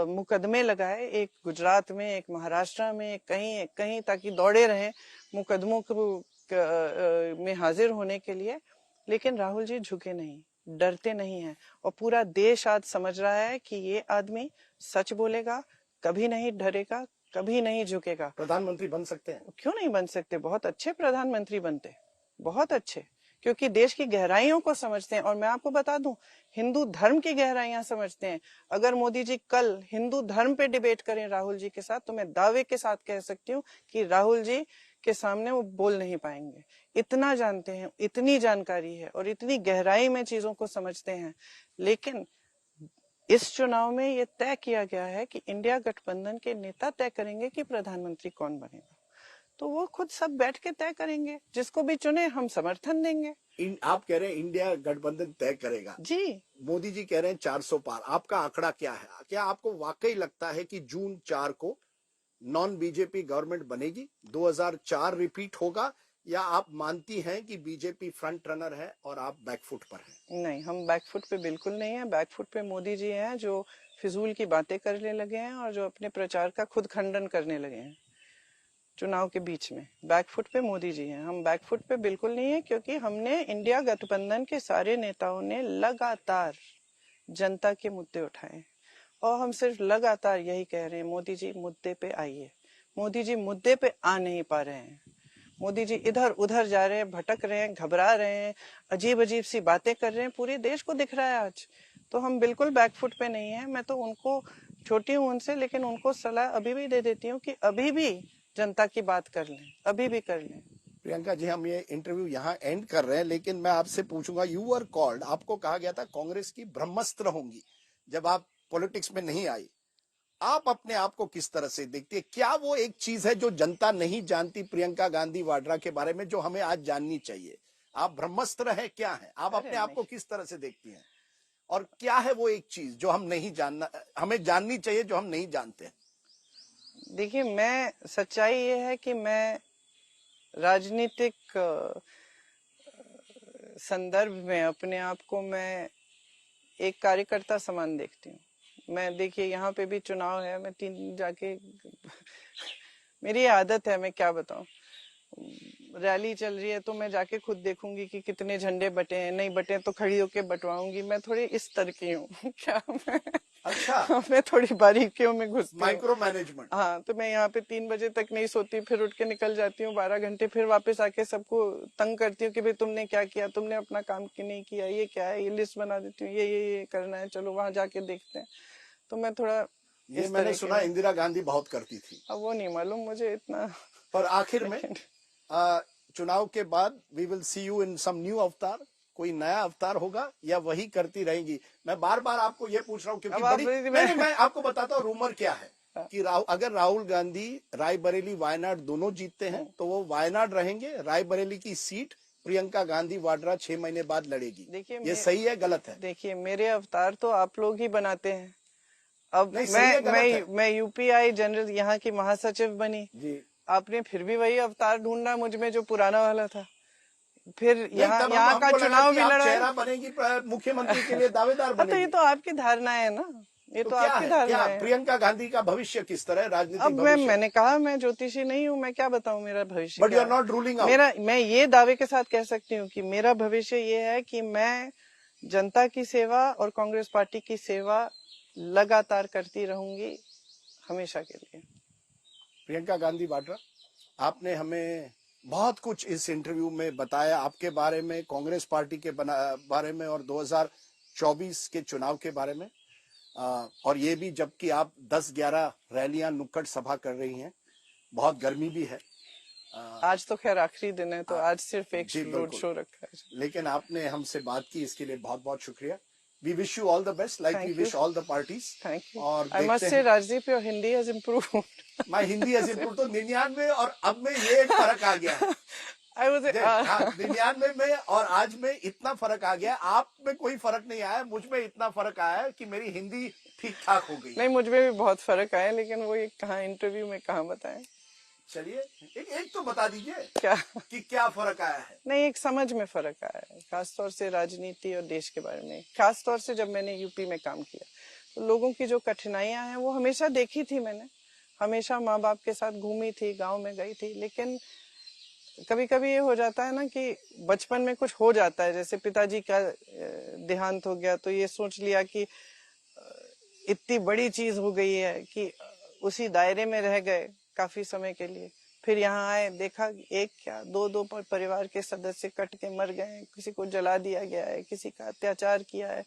मुकदमे लगाए, एक गुजरात में, एक महाराष्ट्र में, कहीं कहीं, ताकि दौड़े रहे मुकदमों में हाजिर होने के लिए। लेकिन राहुल जी झुके नहीं, डरते नहीं हैं और पूरा देश आज समझ रहा है कि ये आदमी सच बोलेगा, कभी नहीं डरेगा, कभी नहीं झुकेगा। प्रधानमंत्री बन सकते हैं? क्यों नहीं बन सकते? बहुत अच्छे प्रधानमंत्री बनते, बहुत अच्छे, क्योंकि देश की गहराइयों को समझते हैं। और मैं आपको बता दूं, हिंदू धर्म की गहराइयां समझते हैं। अगर मोदी जी कल हिंदू धर्म पे डिबेट करें राहुल जी के साथ, तो मैं दावे के साथ कह सकती हूँ कि राहुल जी के सामने वो बोल नहीं पाएंगे। इतना जानते हैं, इतनी जानकारी है और इतनी गहराई में चीजों को समझते हैं। लेकिन इस चुनाव में ये तय किया गया है कि इंडिया गठबंधन के नेता तय करेंगे कि प्रधानमंत्री कौन बनेगा। तो वो खुद सब बैठ के तय करेंगे, जिसको भी चुने हम समर्थन देंगे। आप कह रहे हैं इंडिया गठबंधन तय करेगा जी। मोदी जी कह रहे हैं 400 पार। आपका आंकड़ा क्या है? क्या आपको वाकई लगता है कि जून 4 को नॉन बीजेपी गवर्नमेंट बनेगी, 2004 रिपीट होगा, या आप मानती हैं कि बीजेपी फ्रंट रनर है और आप बैकफुट पर हैं? नहीं, हम बैकफुट पे बिल्कुल नहीं है। बैकफुट पे मोदी जी हैं, जो फिजूल की बातें करने लगे हैं और जो अपने प्रचार का खुद खंडन करने लगे हैं चुनाव के बीच में। बैकफुट पे मोदी जी हैं, हम बैकफुट पे बिल्कुल नहीं है, क्योंकि हमने इंडिया गठबंधन के सारे नेताओं ने लगातार जनता के मुद्दे उठाए और हम सिर्फ लगातार यही कह रहे हैं, मोदी जी मुद्दे पे आइए। मोदी जी मुद्दे पे आ नहीं पा रहे हैं। मोदी जी इधर उधर जा रहे हैं, भटक रहे हैं, घबरा रहे हैं, अजीब अजीब सी बातें कर रहे हैं, पूरे देश को दिख रहा है आज। तो हम बिल्कुल बैकफुट पे नहीं है। मैं तो उनको, छोटी हूँ उनसे, लेकिन उनको सलाह अभी भी दे देती हूँ कि अभी भी जनता की बात कर लें, अभी भी कर लें। प्रियंका जी, हम ये इंटरव्यू यहाँ एंड कर रहे हैं, लेकिन मैं आपसे पूछूंगा, यू वर कॉल्ड, आपको कहा गया था कांग्रेस की ब्रह्मास्त्र होंगी जब आप पॉलिटिक्स में नहीं आई। आप अपने आप को किस तरह से देखती है? क्या वो एक चीज है जो जनता नहीं जानती प्रियंका गांधी वाड्रा के बारे में, जो हमें आज जाननी चाहिए? आप ब्रह्मास्त्र है, क्या है? आप अपने आप को किस तरह से देखती हैं? और क्या है वो एक चीज जो हम नहीं जानना, हमें जाननी चाहिए, जो हम नहीं जानते हैं? देखिए, मैं, सच्चाई ये है कि मैं राजनीतिक संदर्भ में अपने आप को मैं एक कार्यकर्ता समान देखती हूँ। मैं, देखिए, यहाँ पे भी चुनाव है, मैं 3 जाके मेरी आदत है, मैं क्या बताऊं, रैली चल रही है तो मैं जाके खुद देखूंगी कि कितने झंडे बटे हैं, नहीं बटे तो खड़ी होके बंटवाऊंगी। मैं थोड़ी इस तरह की हूँ क्या मैं? अच्छा। मैं थोड़ी बारीकियों में घुसती हूँ, माइक्रो मैनेजमेंट। हाँ, तो मैं यहाँ पे 3 बजे तक नहीं सोती, फिर उठ के निकल जाती हूँ 12 घंटे, फिर वापस आके सबको तंग करती हूँ कि भाई तुमने क्या किया, तुमने अपना काम क्यों नहीं किया, ये क्या है, ये लिस्ट बना देती हूँ, ये करना है, चलो वहां जाके देखते हैं। तो मैं थोड़ा, ये मैंने सुना इंदिरा गांधी बहुत करती थी। अब वो नहीं मालूम मुझे इतना। पर आखिर में चुनाव के बाद we will see you in some new avatar, कोई नया अवतार होगा, या वही करती रहेंगी? मैं बार बार आपको ये पूछ रहा हूँ क्योंकि मैं आपको बताता हूँ रूमर क्या है कि अगर राहुल गांधी रायबरेली वायनाड दोनों जीतते हैं तो वो वायनाड रहेंगे, रायबरेली की सीट प्रियंका गांधी वाड्रा 6 महीने बाद लड़ेगी। देखिए, ये सही है गलत है? देखिए, मेरे अवतार तो आप लोग ही बनाते हैं। अब मैं यूपीआई जनरल, यहाँ की महासचिव बनी जी, आपने फिर भी वही अवतार ढूंढना मुझ में जो पुराना वाला था। फिर यहाँ का चुनाव भी लड़ा, चेहरा बनेगी मुख्यमंत्री के लिए, दावेदार बनेगी। तो ये तो आपकी धारणा है ना, ये तो आपकी धारणा है। प्रियंका गांधी का भविष्य किस तरह राजनीतिक? अब मैंने कहा, मैं ज्योतिषी नहीं हूँ, मैं क्या बताऊँ मेरा भविष्य। But you are not ruling out. मैं ये दावे के साथ कह सकती हूँ कि मेरा भविष्य ये है कि मैं जनता की सेवा और कांग्रेस पार्टी की सेवा लगातार करती रहूंगी, हमेशा के लिए। प्रियंका गांधी वाड्रा, आपने हमें बहुत कुछ इस इंटरव्यू में बताया, आपके बारे में, कांग्रेस पार्टी के बारे में और 2024 के चुनाव के बारे में। और ये भी जबकि आप 10-11 रैलियां नुक्कड़ सभा कर रही हैं, बहुत गर्मी भी है। आज तो खैर आखिरी दिन है, तो आज सिर्फ एक जी, रोड बिल्कुल। शो रखा है। लेकिन आपने हमसे बात की, इसके लिए बहुत बहुत शुक्रिया। We wish you all the best, like we thank wish you, all the parties. Thank you. और आई मस्ट देखते से हैं, Rajdeep, your Hindi has improved. My Hindi has improve. तो 99 और अब में ये एक फर्क आ गया है। आई वाज हाँ, 99 में और आज में इतना फर्क आ गया। आप में कोई फर्क नहीं आया, मुझ में इतना फर्क आया है कि मेरी हिंदी ठीक ठाक हो गई। नहीं, मुझ में भी बहुत फर्क आया, लेकिन वो ये कहाँ इंटरव्यू में कहाँ बताएं। चलिए, एक तो बता दीजिए क्या? कि क्या फर्क आया है। नहीं, एक समझ में फर्क आया है, खासतौर से राजनीति और देश के बारे में। खासतौर से जब मैंने यूपी में काम किया, तो लोगों की जो कठिनाइयां हैं वो हमेशा देखी थी मैंने। हमेशा माँ बाप के साथ घूमी थी, गांव में गई थी, लेकिन कभी कभी ये हो जाता है ना कि बचपन में कुछ हो जाता है, जैसे पिताजी का देहांत हो गया, तो ये सोच लिया कि इतनी बड़ी चीज हो गई है कि उसी दायरे में रह गए काफी समय के लिए। फिर यहाँ आए, देखा एक क्या दो परिवार के सदस्य कट के मर गए, किसी को जला दिया गया है, किसी का अत्याचार किया है,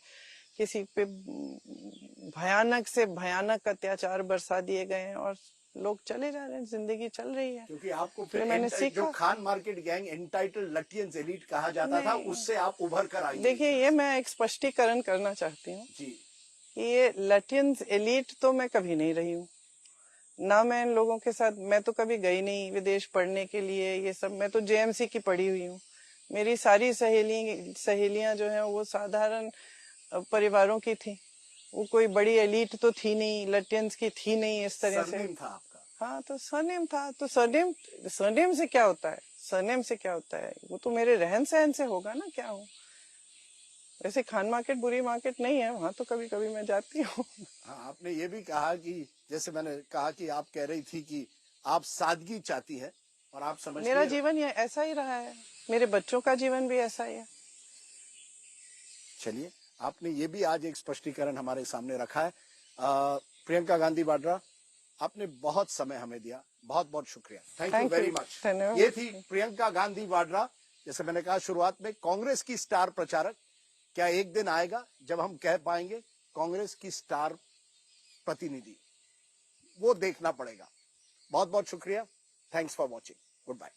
किसी पे भयानक से भयानक अत्याचार बरसा दिए गए हैं, और लोग चले जा रहे हैं, जिंदगी चल रही है। क्योंकि आपको फिर फिर मैंने जो सीखा। Khan market gang, entitled Lutyens elite कहा जाता था, नहीं। उससे आप उभर कर आई। देखिए, ये मैं एक स्पष्टीकरण करना चाहती हूँ जी। कि ये लटियंस एलीट तो मैं कभी नहीं रही हूँ। ना मैं इन लोगों के साथ, मैं तो कभी गई नहीं विदेश पढ़ने के लिए, ये सब। मैं तो जेएमसी की पढ़ी हुई हूँ। मेरी सारी सहेलियां जो हैं वो साधारण परिवारों की थी। वो कोई बड़ी एलीट तो थी नहीं, लटियंस की थी नहीं इस तरह से। सरनेम था आपका। हाँ, तो सरनेम था, तो सरनेम से क्या होता है? सरनेम से क्या होता है? वो तो मेरे रहन सहन से होगा ना, क्या हो। वैसे खान मार्केट बुरी मार्केट नहीं है, वहां तो कभी कभी मैं जाती हूँ। हाँ, आपने ये भी कहा कि जैसे मैंने कहा कि आप कह रही थी कि आप सादगी चाहती हैं, और आप समझती मेरा हैं। जीवन ये ऐसा ही रहा है, मेरे बच्चों का जीवन भी ऐसा ही है। चलिए, आपने ये भी आज एक स्पष्टीकरण हमारे सामने रखा है। प्रियंका गांधी वाड्रा, आपने बहुत समय हमें दिया, बहुत बहुत शुक्रिया। Thank you very much. धन्यवाद। ये थी प्रियंका गांधी वाड्रा, जैसे मैंने कहा शुरुआत में, कांग्रेस की स्टार प्रचारक। क्या एक दिन आएगा जब हम कह पाएंगे कांग्रेस की स्टार प्रतिनिधि? वो देखना पड़ेगा। बहुत बहुत शुक्रिया। Thanks for watching. Good bye.